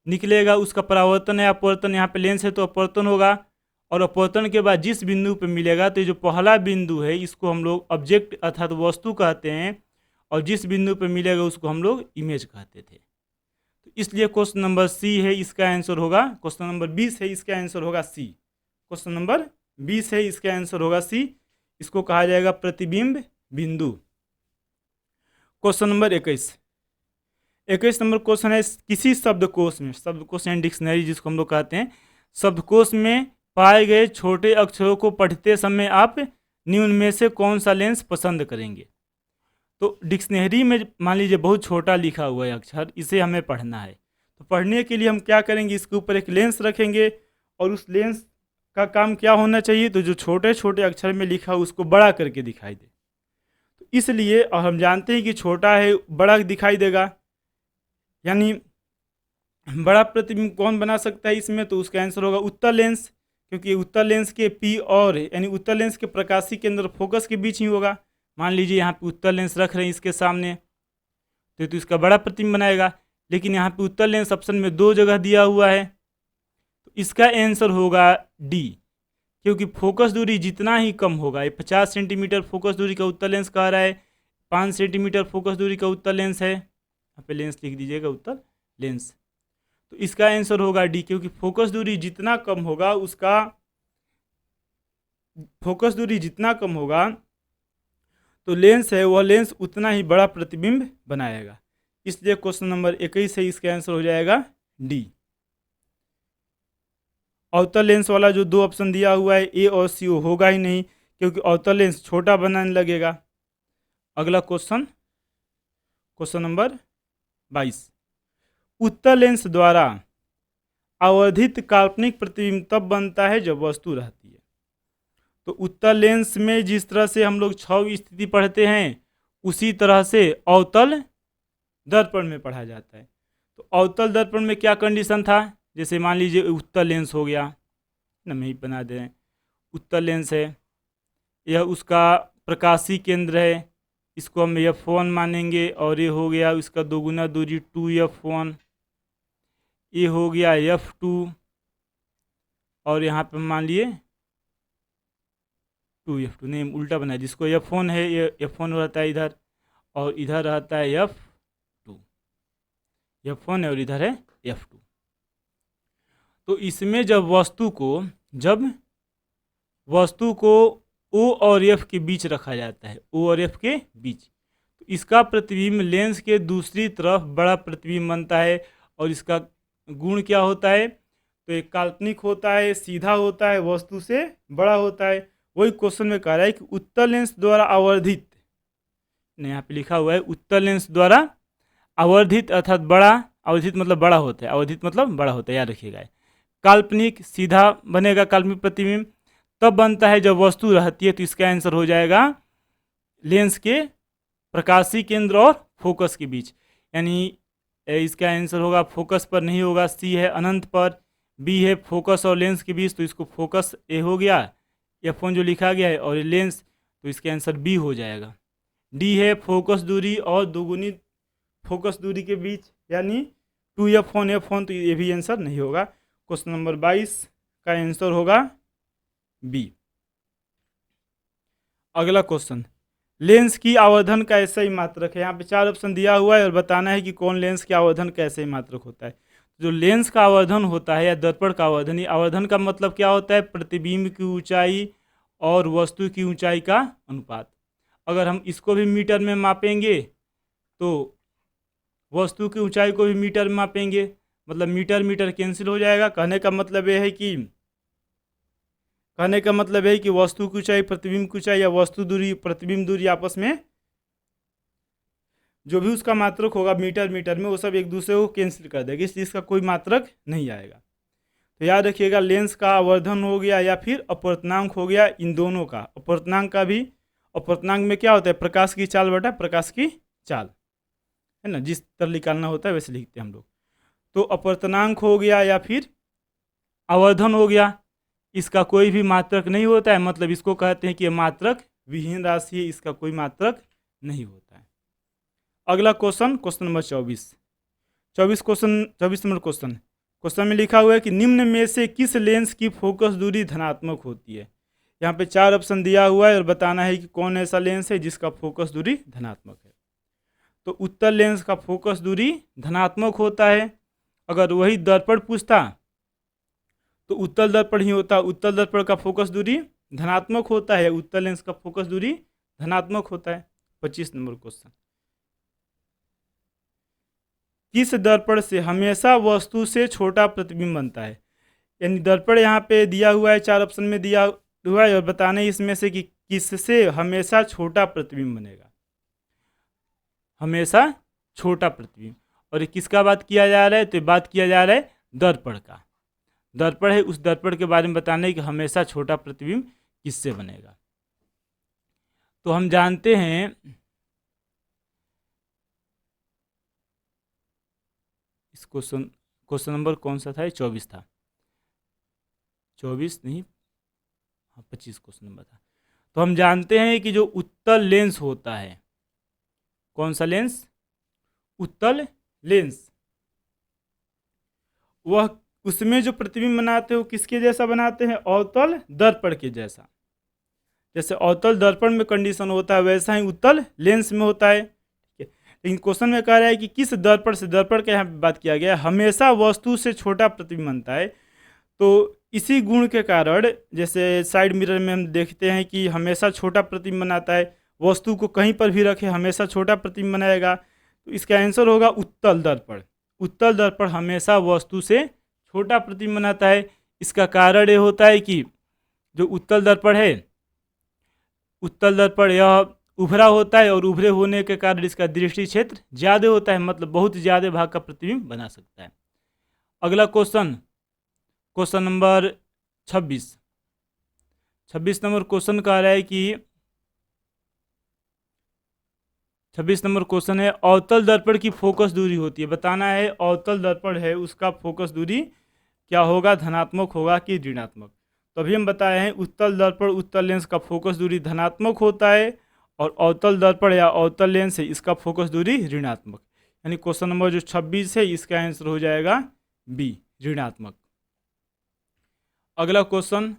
निकलेगा, उसका परावर्तन है अपवर्तन, यहाँ पे लेंस है तो अपवर्तन होगा, और अपवर्तन के बाद जिस बिंदु पे मिलेगा, तो ये जो पहला बिंदु है इसको हम लोग ऑब्जेक्ट अर्थात वस्तु कहते हैं, और जिस बिंदु पे मिलेगा उसको हम लोग इमेज कहते थे। तो इसलिए क्वेश्चन नंबर सी है, इसका आंसर होगा, क्वेश्चन नंबर 20 है, इसका आंसर होगा सी। क्वेश्चन नंबर 20 है, इसका आंसर होगा सी, इसको कहा जाएगा प्रतिबिंब बिंदु। क्वेश्चन नंबर 21, 21 नंबर क्वेश्चन है, किसी शब्दकोश में, शब्दकोश यानी डिक्शनरी जिसको हम लोग कहते हैं, शब्दकोश में पाए गए छोटे अक्षरों को पढ़ते समय आप निम्न में से कौन सा लेंस पसंद करेंगे। तो डिक्शनरी में मान लीजिए बहुत छोटा लिखा हुआ है अक्षर, इसे हमें पढ़ना है, तो पढ़ने के लिए हम क्या करेंगे, इसके ऊपर एक लेंस रखेंगे और उस लेंस का काम क्या होना चाहिए, तो जो छोटे छोटे अक्षर में लिखा हो उसको बड़ा करके दिखाई दे। तो इसलिए, और हम जानते हैं कि छोटा है बड़ा दिखाई देगा, यानी बड़ा प्रतिबिंब कौन बना सकता है इसमें, तो उसका आंसर होगा उत्तल लेंस, क्योंकि उत्तल लेंस के पी और यानी उत्तल लेंस के प्रकाशी केंद्र फोकस के बीच ही होगा। मान लीजिए यहाँ पे उत्तल लेंस रख रहे हैं इसके सामने, तो इसका बड़ा प्रतिबिंब बनाएगा, लेकिन यहाँ पे उत्तल लेंस ऑप्शन में 2 जगह दिया हुआ है, तो इसका आंसर होगा डी, क्योंकि फोकस दूरी जितना ही कम होगा, ये 50 सेंटीमीटर फोकस दूरी का उत्तल लेंस कह रहा है, 5 सेंटीमीटर फोकस दूरी का उत्तल लेंस है, यहाँ पे लेंस लिख दीजिएगा उत्तल लेंस, तो इसका आंसर होगा डी, क्योंकि फोकस दूरी जितना कम होगा उसका, फोकस दूरी जितना कम होगा तो लेंस है वह लेंस उतना ही बड़ा प्रतिबिंब बनाएगा। इसलिए क्वेश्चन नंबर 21 है, इसका आंसर हो जाएगा डी। अवतल लेंस वाला जो 2 ऑप्शन दिया हुआ है ए और सी, होगा ही नहीं, क्योंकि अवतल लेंस छोटा बनाने लगेगा। अगला क्वेश्चन, क्वेश्चन नंबर 22, उत्तल लेंस द्वारा आवर्धित काल्पनिक प्रतिबिंब तब बनता है जब वस्तु रहती है। तो उत्तल लेंस में जिस तरह से हम लोग छव स्थिति पढ़ते हैं उसी तरह से अवतल दर्पण में पढ़ा जाता है। तो अवतल दर्पण में क्या कंडीशन था, जैसे मान लीजिए उत्तल लेंस हो गया ना, मैं ही बना दे रहे हैं, उत्तल लेंस है, यह उसका प्रकाशी केंद्र है, इसको हम F1 मानेंगे, और ये हो गया इसका 2 गुना दूरी 2F1, ये हो गया F2, और यहाँ पे मान लिए 2F2, नहीं उल्टा बनाया, जिसको F1 है ये F1 रहता है इधर, और इधर रहता है F2, F1 है और इधर है F2। तो इसमें जब वस्तु को O और F के बीच रखा जाता है, O और F के बीच, तो इसका प्रतिबिंब लेंस के दूसरी तरफ बड़ा प्रतिबिंब बनता है, और इसका गुण क्या होता है, तो एक काल्पनिक होता है, सीधा होता है, वस्तु से बड़ा होता है। वही क्वेश्चन में कह रहा है कि उत्तल लेंस द्वारा आवर्धित, यहाँ पे लिखा हुआ है उत्तल लेंस द्वारा आवर्धित अर्थात बड़ा, आवर्धित मतलब बड़ा होता है, आवर्धित मतलब बड़ा होता है, याद रखिएगा। काल्पनिक सीधा बनेगा काल्पनिक प्रतिबिंब तब बनता है जब वस्तु रहती है, तो इसका आंसर हो जाएगा लेंस के प्रकाशी केंद्र और फोकस के बीच, यानी इसका आंसर होगा फोकस पर नहीं होगा, सी है अनंत पर, बी है फोकस और लेंस के बीच, तो इसको फोकस ए हो गया, F1 जो लिखा गया है, और लेंस, तो इसका आंसर बी हो जाएगा। डी है फोकस दूरी और दोगुनी फोकस दूरी के बीच, यानी 2F1 F1, तो ये भी आंसर नहीं होगा। क्वेश्चन नंबर 22 का आंसर होगा बी। अगला क्वेश्चन, लेंस की आवर्धन का ऐसा ही मात्रक है, यहाँ पे 4 ऑप्शन दिया हुआ है और बताना है कि कौन लेंस की आवर्धन का ऐसा ही मात्रक होता है। जो लेंस का आवर्धन होता है या दर्पण का आवर्धन, आवर्धन का मतलब क्या होता है, प्रतिबिंब की ऊंचाई और वस्तु की ऊंचाई का अनुपात। अगर हम इसको भी मीटर में मापेंगे तो वस्तु की ऊंचाई को भी मीटर में मापेंगे, मतलब मीटर मीटर कैंसिल हो जाएगा। कहने का मतलब यह है कि वस्तु की ऊंचाई, प्रतिबिंब की ऊंचाई या वस्तु दूरी प्रतिबिंब दूरी आपस में जो भी उसका मात्रक होगा मीटर मीटर में, वो सब एक दूसरे को कैंसिल कर देगा, इसलिए इसका कोई मात्रक नहीं आएगा। तो याद रखिएगा, लेंस का आवर्धन हो गया या फिर अपवर्तनांक हो गया, इन दोनों का, अपवर्तनांक का भी, अपवर्तनांक में क्या होता है, प्रकाश की चाल बटा प्रकाश की चाल, है ना, जिस तरह निकालना होता है वैसे लिखते हैं हम लोग। तो अपवर्तनांक हो गया या फिर आवर्धन हो गया, इसका कोई भी मात्रक नहीं होता है, मतलब इसको कहते हैं कि यह मात्रक विहीन राशि है, इसका कोई मात्रक नहीं होता है। अगला question, question number 24 number question में लिखा हुआ है कि निम्न में से किस लेंस की फोकस दूरी धनात्मक होती है। यहाँ पे 4 ऑप्शन दिया हुआ है और बताना है कि कौन ऐसा लेंस है जिसका फोकस दूरी धनात्मक है। तो उत्तल लेंस का फोकस दूरी धनात्मक होता है। अगर वही दर्पण पूछता तो उत्तल दर्पण ही होता, उत्तल दर्पण का फोकस दूरी धनात्मक होता है, उत्तल लेंस का फोकस दूरी धनात्मक होता है। 25 नंबर क्वेश्चन, किस दर्पण से हमेशा वस्तु से छोटा प्रतिबिंब बनता है। यानी दर्पण यहाँ पे दिया हुआ है, 4 ऑप्शन में दिया हुआ है और बताना है इसमें से कि किससे हमेशा छोटा प्रतिबिंब बनेगा, हमेशा छोटा प्रतिबिंब। और ये किसका बात किया जा रहा है, तो बात किया जा रहा है दर्पण का। दर्पण है, उस दर्पण के बारे में बताना है कि हमेशा छोटा प्रतिबिंब किससे बनेगा। तो हम जानते हैं इस क्वेश्चन नंबर कौन सा था, ये 24 था, 24 नहीं, हाँ 25 क्वेश्चन नंबर था। तो हम जानते हैं कि जो उत्तल लेंस होता है, कौन सा लेंस, उत्तल लेंस, वह उसमें जो प्रतिबिंब बनाते हैं वो किसके जैसा बनाते हैं, अवतल दर्पण के जैसा। जैसे अवतल दर्पण में कंडीशन होता है वैसा ही उत्तल लेंस में होता है। लेकिन क्वेश्चन में कह रहा है कि किस दर्पण से, दर्पण के यहाँ पे बात किया गया, हमेशा वस्तु से छोटा प्रतिबिंब बनता है। तो इसी गुण के कारण जैसे साइड मिरर में हम देखते हैं कि हमेशा छोटा प्रतिबिंब बनाता है, वस्तु को कहीं पर भी रखे हमेशा छोटा प्रतिबिंब बनाएगा। तो इसका आंसर होगा उत्तल दर्पण। उत्तल दर्पण हमेशा वस्तु से छोटा प्रतिबिंब बनाता है। इसका कारण ये होता है कि जो उत्तल दर्पण है, उत्तल दर्पण यह उभरा होता है और उभरे होने के कारण इसका दृष्टि क्षेत्र ज़्यादा होता है, मतलब बहुत ज़्यादा भाग का प्रतिबिंब बना सकता है। अगला question, question number 26 number question कह रहा है कि 26 नंबर क्वेश्चन है अवतल दर्पण की फोकस दूरी होती है। बताना है अवतल दर्पण है उसका फोकस दूरी क्या होगा, धनात्मक होगा कि ऋणात्मक। तो अभी हम बताए हैं उत्तल दर्पण उत्तल लेंस का फोकस दूरी धनात्मक होता है और अवतल दर्पण या अवतल लेंस है इसका फोकस दूरी ऋणात्मक। यानी क्वेश्चन नंबर जो 26 है इसका आंसर हो जाएगा बी, ऋणात्मक। अगला question,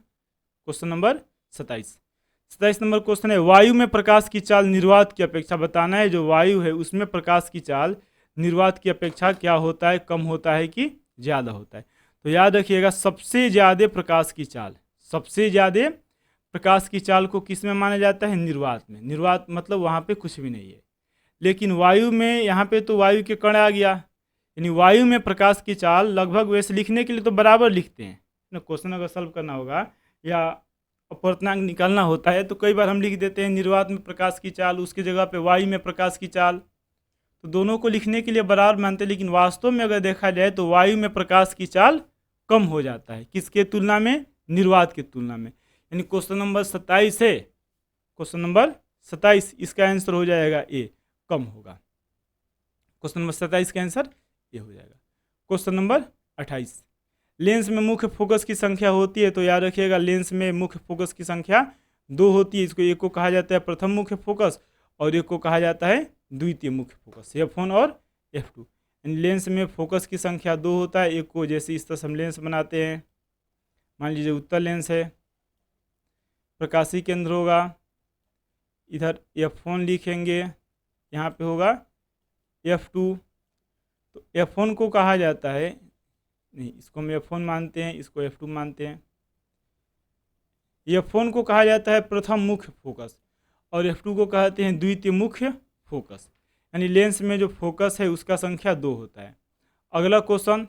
question number 27 number question है वायु में प्रकाश की चाल निर्वात की अपेक्षा। बताना है जो वायु है उसमें प्रकाश की चाल निर्वात की अपेक्षा क्या होता है, कम होता है कि ज़्यादा होता है। तो याद रखिएगा सबसे ज़्यादा प्रकाश की चाल, सबसे ज़्यादा प्रकाश की चाल को किस में माना जाता है, निर्वात में। निर्वात मतलब वहाँ पे कुछ भी नहीं है। लेकिन वायु में, यहाँ पे तो वायु के कण आ गया, यानी वायु में प्रकाश की चाल लगभग वैसे लिखने के लिए तो बराबर लिखते हैं ना। क्वेश्चन अगर सॉल्व करना होगा या अपूर्णांक निकालना होता है तो कई बार हम लिख देते हैं निर्वात में प्रकाश की चाल, उसकी जगह पे वायु में प्रकाश की चाल। तो दोनों को लिखने के लिए बराबर मानते हैं, लेकिन वास्तव में अगर देखा जाए तो वायु में प्रकाश की चाल कम हो जाता है, किसके तुलना में, निर्वात की तुलना में। यानी क्वेश्चन नंबर 27 है, क्वेश्चन नंबर 27 इसका आंसर हो जाएगा ए, कम होगा। क्वेश्चन नंबर 27 का आंसर ये हो जाएगा। क्वेश्चन नंबर 28 लेंस में मुख्य फोकस की संख्या होती है। तो याद रखिएगा लेंस में मुख्य फोकस की संख्या 2 होती है। इसको एक को कहा जाता है प्रथम मुख्य फोकस और एक को कहा जाता है द्वितीय मुख्य फोकस, F1 और F2। लेंस में फोकस की संख्या 2 होता है। एक को जैसे इस तरह हम लेंस बनाते हैं, मान लीजिए उत्तल लेंस है, प्रकाशीय केंद्र होगा, इधर F1 लिखेंगे, यहाँ पे होगा F2। तो F1 को कहा जाता है, नहीं इसको हम F1 मानते हैं, इसको F2 मानते हैं। F1 को कहा जाता है प्रथम मुख्य फोकस और F2 को कहते हैं द्वितीय मुख्य फोकस। यानी लेंस में जो फोकस है उसका संख्या 2 होता है। अगला क्वेश्चन,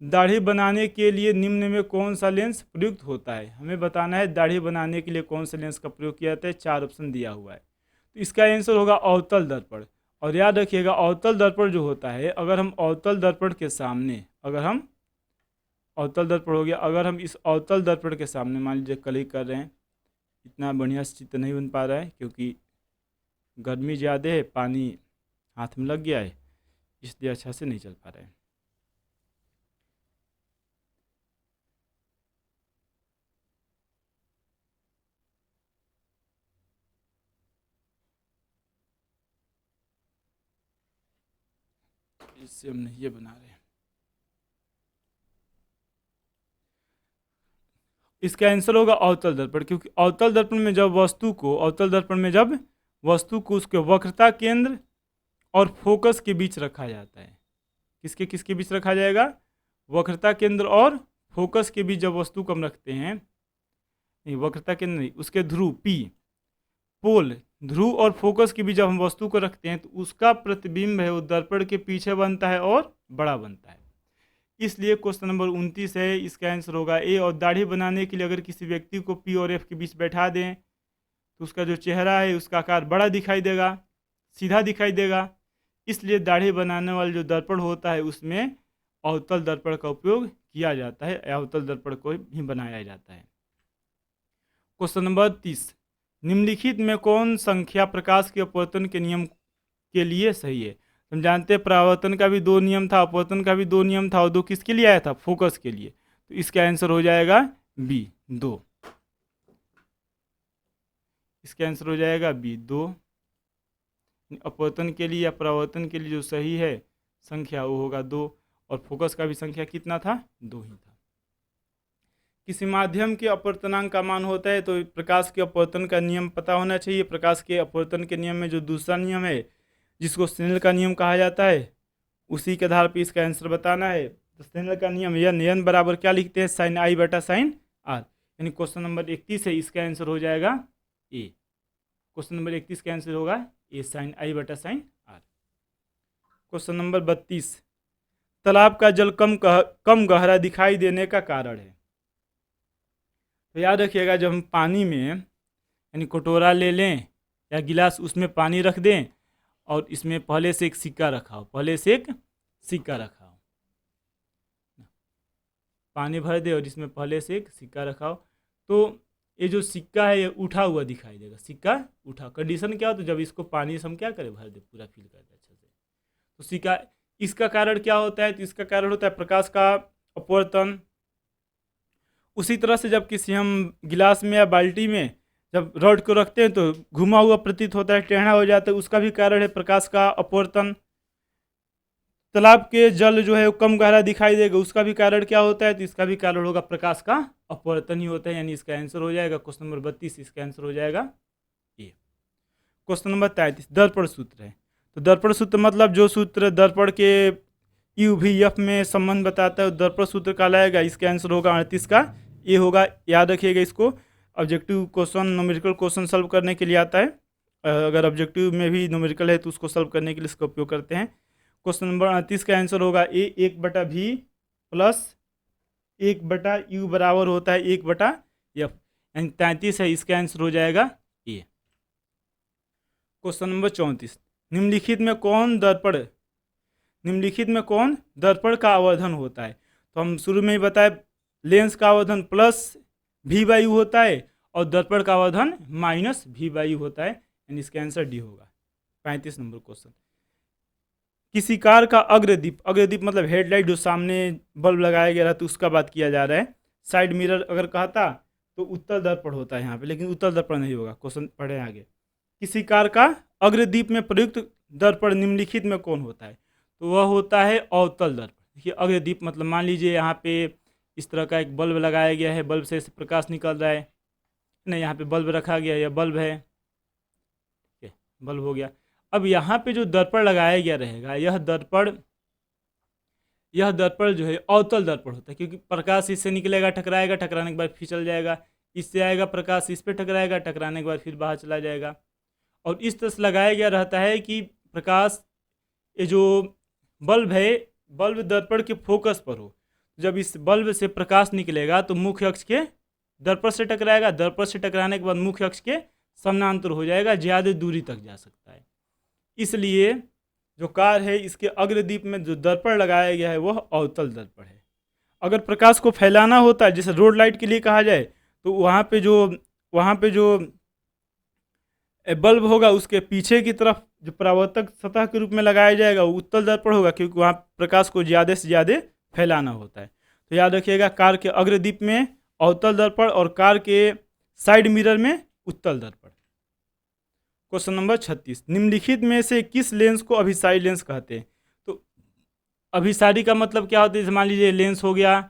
दाढ़ी बनाने के लिए निम्न में कौन सा लेंस प्रयुक्त होता है। हमें बताना है दाढ़ी बनाने के लिए कौन सा लेंस का प्रयोग किया जाता है। 4 ऑप्शन दिया हुआ है। तो इसका आंसर होगा अवतल दर्पण। और याद रखिएगा अवतल दर्पण जो होता है, अगर हम अवतल दर्पण के सामने, अगर हम अवतल दर्पण हो गया, अगर हम इस अवतल दर्पण के सामने मान लीजिए कलई कर रहे हैं, इतना बढ़िया चित्र नहीं बन पा रहा है क्योंकि गर्मी ज़्यादा है, पानी हाथ में लग गया है, इसलिए अच्छा से नहीं चल पा रहा है। इससे हम नहीं ये बना रहे हैं। इसका आंसर होगा अवतल दर्पण, क्योंकि अवतल दर्पण में जब वस्तु को, अवतल दर्पण में जब वस्तु को उसके वक्रता केंद्र और फोकस के बीच रखा जाता है। किसके किसके बीच रखा जाएगा, वक्रता केंद्र और फोकस के बीच जब वस्तु को हम रखते हैं, नहीं वक्रता केंद्र नहीं, उसके ध्रुव P, पोल ध्रुव और फोकस के बीच जब हम वस्तु को रखते हैं तो उसका प्रतिबिंब है वो दर्पण के पीछे बनता है और बड़ा बनता है। इसलिए क्वेश्चन नंबर 29 है, इसका आंसर होगा ए। और दाढ़ी बनाने के लिए अगर किसी व्यक्ति को पी और एफ के बीच बैठा दें तो उसका जो चेहरा है उसका आकार बड़ा दिखाई देगा, सीधा दिखाई देगा। इसलिए दाढ़ी बनाने वाला जो दर्पण होता है उसमें अवतल दर्पण का उपयोग किया जाता है, अवतल दर्पण को ही बनाया जाता है। क्वेश्चन नंबर 30, निम्नलिखित में कौन संख्या प्रकाश के अपवर्तन के नियम के लिए सही है? हम जानते हैं परावर्तन का भी 2 नियम था, अपवर्तन का भी 2 नियम था, और 2 किसके लिए आया था? फोकस के लिए। तो इसका आंसर हो जाएगा बी 2। इसका आंसर हो जाएगा बी 2। अपवर्तन के लिए या परावर्तन के लिए जो सही है संख्या वो होगा 2, और फोकस का भी संख्या कितना था? 2 ही था। किसी माध्यम के अपवर्तनांक का मान होता है तो प्रकाश के अपवर्तन का नियम पता होना चाहिए। प्रकाश के अपवर्तन के नियम में जो दूसरा नियम है जिसको स्नेल का नियम कहा जाता है, उसी के आधार पर इसका आंसर बताना है। तो स्नेल का नियम एन बराबर क्या लिखते हैं? साइन आई बटा साइन आर। यानी क्वेश्चन नंबर 31 है, इसका आंसर हो जाएगा ए। क्वेश्चन नंबर 31 का आंसर होगा ए, साइन आई बटा साइन आर। क्वेश्चन नंबर 32, तालाब का जल कम गहरा दिखाई देने का कारण है? तो याद रखिएगा, जब हम पानी में यानी कटोरा ले लें या गिलास, उसमें पानी रख दें और इसमें पहले से एक सिक्का रखा हो, पहले से एक सिक्का रखा हो, पानी भर दे और इसमें पहले से एक सिक्का रखा हो, तो ये जो सिक्का है ये उठा हुआ दिखाई देगा। सिक्का उठा, कंडीशन क्या हो? तो जब इसको पानी से हम क्या करें? भर दे, पूरा फिल कर दे अच्छे से। तो सिक्का, इसका कारण क्या होता है? तो इसका कारण होता है प्रकाश का अपवर्तन। उसी तरह से जब किसी हम गिलास में या बाल्टी में जब रॉड को रखते हैं तो घुमा हुआ प्रतीत होता है, टेढ़ा हो जाता है, उसका भी कारण है प्रकाश का अपवर्तन। तालाब के जल जो है वो कम गहरा दिखाई देगा, उसका भी कारण क्या होता है? तो इसका भी कारण होगा प्रकाश का अपवर्तन ही होता है। यानी इसका आंसर हो जाएगा क्वेश्चन नंबर 32, इसका आंसर हो जाएगा ए। क्वेश्चन नंबर 33, दर्पण सूत्र है। तो दर्पण सूत्र मतलब जो सूत्र दर्पण के यू भी एफ में संबंध बताता है दर्पण सूत्र कहलाएगा। इसका आंसर होगा 38 का ये होगा। याद रखिएगा इसको, objective question numerical question solve करने के लिए आता है। अगर ऑब्जेक्टिव में भी न्यूमेरिकल है तो उसको सॉल्व करने के लिए इसका उपयोग करते हैं। क्वेश्चन नंबर 38 का आंसर होगा ए, 1/v प्लस 1/u बराबर होता है 1/f, यानी 33 है, इसका आंसर हो जाएगा ए। क्वेश्चन नंबर 34, निम्नलिखित में कौन दर्पण का आवर्धन होता है? तो हम शुरू में ही बताए लेंस का आवर्धन प्लस v/u होता है और दर्पण का आवर्धन माइनस v/u होता है, यानी इसका आंसर डी होगा। 35 नंबर क्वेश्चन, किसी कार का अग्रदीप मतलब हेडलाइट जो सामने बल्ब लगाया गया रहता है उसका बात किया जा रहा है। साइड मिरर अगर कहता तो उत्तल दर्पण होता है यहाँ पे, लेकिन उत्तल दर्पण नहीं होगा। क्वेश्चन पढ़े आगे। किसी कार का अग्रदीप में प्रयुक्त दर्पण निम्नलिखित में कौन होता है? तो वह होता है अवतल दर्पण। देखिए अग्रदीप मतलब मान लीजिए यहाँ पे इस तरह का एक बल्ब लगाया गया है, बल्ब से प्रकाश निकल रहा है, नहीं यहाँ पे बल्ब रखा गया, यह बल्ब है, ठीक है, बल्ब हो गया। अब यहाँ पे जो दर्पण लगाया गया रहेगा यह दर्पण जो है अवतल दर्पण होता है, क्योंकि प्रकाश इससे निकलेगा, टकराएगा, टकराने के बाद फिसल जाएगा, इससे आएगा प्रकाश, इस पर टकराएगा, टकराने के बाद फिर बाहर चला जाएगा। और इस तरह से लगाया गया रहता है कि प्रकाश, ये जो बल्ब है, बल्ब दर्पण के फोकस पर हो। जब इस बल्ब से प्रकाश निकलेगा तो मुख्य अक्ष के दर्पण से टकराएगा, दर्पण से टकराने के बाद मुख्य अक्ष के समानांतर हो जाएगा, ज़्यादा दूरी तक जा सकता है। इसलिए जो कार है इसके अग्रदीप में जो दर्पण लगाया गया है वह अवतल दर्पण है। अगर प्रकाश को फैलाना होता है, जैसे रोड लाइट के लिए कहा जाए, तो वहाँ पे जो बल्ब होगा उसके पीछे की तरफ जो परावर्तक सतह के रूप में लगाया जाएगा वो उत्तल दर्पण होगा, क्योंकि वहाँ प्रकाश को ज़्यादा से ज़्यादा फैलाना होता है। तो याद रखिएगा, कार के अग्रदीप में अवतल दर्पण और कार के साइड मिरर में उत्तल दर्पण। क्वेश्चन नंबर 36, निम्नलिखित में से किस लेंस को अभिसारी लेंस कहते हैं? तो अभिसारी का मतलब क्या होता है? मान लीजिए लेंस हो गया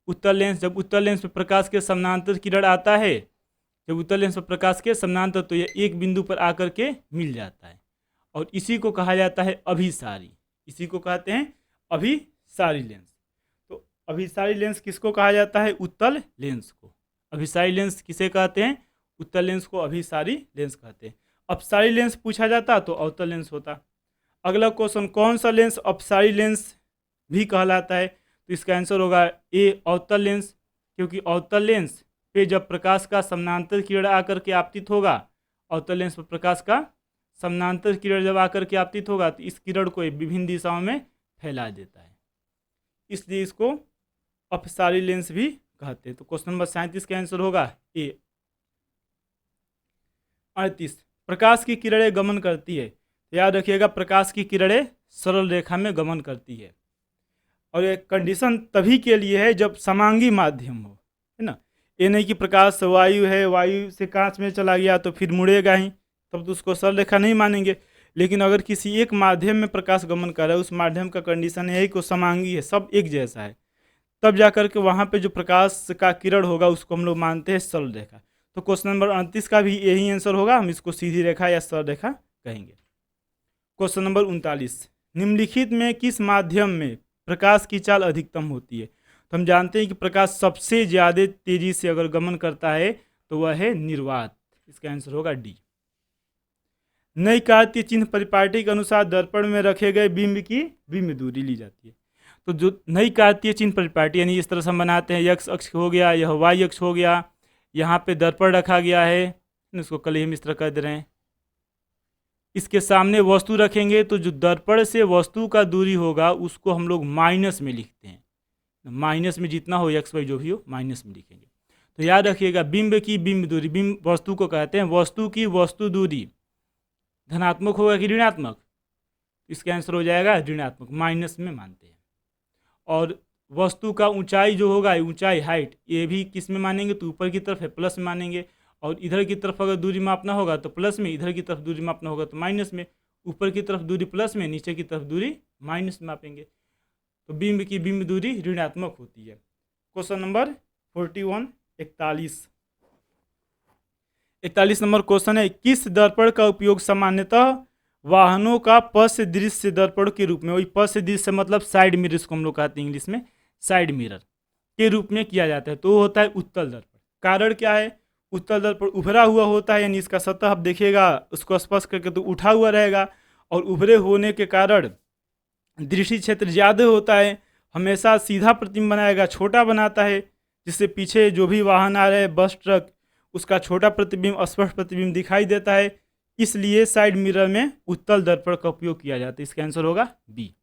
उत्तल लेंस। जब उत्तल लेंस पर प्रकाश के समानांतर किरण आता है, जब उत्तल लेंस पर प्रकाश के समानांतर, तो यह एक बिंदु पर आकर के मिल जाता है और इसी को कहा जाता है अभिसारी। इसी को कहते हैं अभिसारी लेंस। तो अभिसारी लेंस किसको कहा जाता है? उत्तल लेंस को। अभिसारी लेंस किसे कहते हैं? उत्तल लेंस को अभिसारी लेंस कहते हैं। अपसारी लेंस पूछा जाता तो अवतल लेंस होता। अगला क्वेश्चन, कौन सा लेंस अपसारी लेंस भी कहलाता है? तो इसका आंसर होगा ए अवतल लेंस, क्योंकि अवतल लेंस पे जब प्रकाश का समानांतर किरण आकर के आपतित होगा, अवतल लेंस पर प्रकाश का समानांतर किरण जब आकर के आपतित होगा तो इस किरण को विभिन्न दिशाओं में फैला देता है, इसलिए इसको अपसारी लेंस भी कहते हैं। तो क्वेश्चन नंबर 37 का आंसर होगा ए। 38, प्रकाश की किरणें गमन करती है। याद रखिएगा, प्रकाश की किरणें सरल रेखा में गमन करती है, और ये कंडीशन तभी के लिए है जब समांगी माध्यम हो, है ना। ये नहीं कि प्रकाश वायु है, वायु से कांच में चला गया तो फिर मुड़ेगा ही, तब तो उसको सरल रेखा नहीं मानेंगे। लेकिन अगर किसी एक माध्यम में प्रकाश गमन कर रहा है, उस माध्यम का कंडीशन है कि समांगी है, सब एक जैसा है, तब जाकर के वहाँ पे जो प्रकाश का किरण होगा उसको हम लोग मानते हैं सरल रेखा। तो क्वेश्चन नंबर 38 का भी यही आंसर होगा, हम इसको सीधी रेखा या सरल रेखा कहेंगे। क्वेश्चन नंबर 39, निम्नलिखित में किस माध्यम में प्रकाश की चाल अधिकतम होती है? तो हम जानते हैं कि प्रकाश सबसे ज़्यादा तेजी से अगर गमन करता है तो वह है निर्वात, इसका आंसर होगा डी। नई कार्तीय चिन्ह परिपाटी के अनुसार दर्पण में रखे गए बिंब की बिंब दूरी ली जाती है। तो जो नई कार्तीय चिन्ह परिपाटी यानी इस तरह से हम बनाते हैं, एक्स अक्ष हो गया, यह वाई अक्ष हो गया, यहाँ पे दर्पण रखा गया है, इसको कल ही हम इस तरह कर दे रहे हैं। इसके सामने वस्तु रखेंगे तो जो दर्पण से वस्तु का दूरी होगा उसको हम लोग माइनस में लिखते हैं, माइनस में जितना हो एक्स वाई जो भी हो माइनस में लिखेंगे। तो याद रखिएगा, बिंब की बिंब दूरी, बिंब वस्तु को कहते हैं, वस्तु की वस्तु दूरी धनात्मक होगा कि ऋणात्मक? इसका आंसर हो जाएगा ऋणात्मक, माइनस में मानते हैं। और वस्तु का ऊंचाई जो होगा, ऊंचाई हाइट, ये भी किस में मानेंगे? तो ऊपर की तरफ है, प्लस में मानेंगे। और इधर की तरफ अगर दूरी मापना होगा तो प्लस में, इधर की तरफ दूरी मापना होगा तो माइनस में। ऊपर की तरफ दूरी प्लस में, नीचे की तरफ दूरी माइनस में मापेंगे। तो बिंब की बिंब दूरी ऋणात्मक होती है। क्वेश्चन नंबर 41, 41 नंबर क्वेश्चन है, किस दर्पण का उपयोग सामान्यतः वाहनों का पश्च दृश्य दर्पण के रूप में, वही पश्च दृश्य मतलब साइड मिरर, इसको हम लोग कहते हैं इंग्लिश में साइड मिरर, के रूप में किया जाता है? तो वो होता है उत्तल दर्पण। कारण क्या है? उत्तल दर्पण उभरा हुआ होता है, यानी इसका सतह आप देखिएगा उसको स्पर्श करके तो उठा हुआ रहेगा, और उभरे होने के कारण दृष्टि क्षेत्र ज़्यादा होता है, हमेशा सीधा प्रतिबिंब बनाएगा, छोटा बनाता है, जिससे पीछे जो भी वाहन आ रहे हैं, बस ट्रक, उसका छोटा प्रतिबिंब स्पष्ट प्रतिबिंब दिखाई देता है। इसलिए साइड मिरर में उत्तल दर्पण का उपयोग किया जाता है। इसका आंसर होगा बी।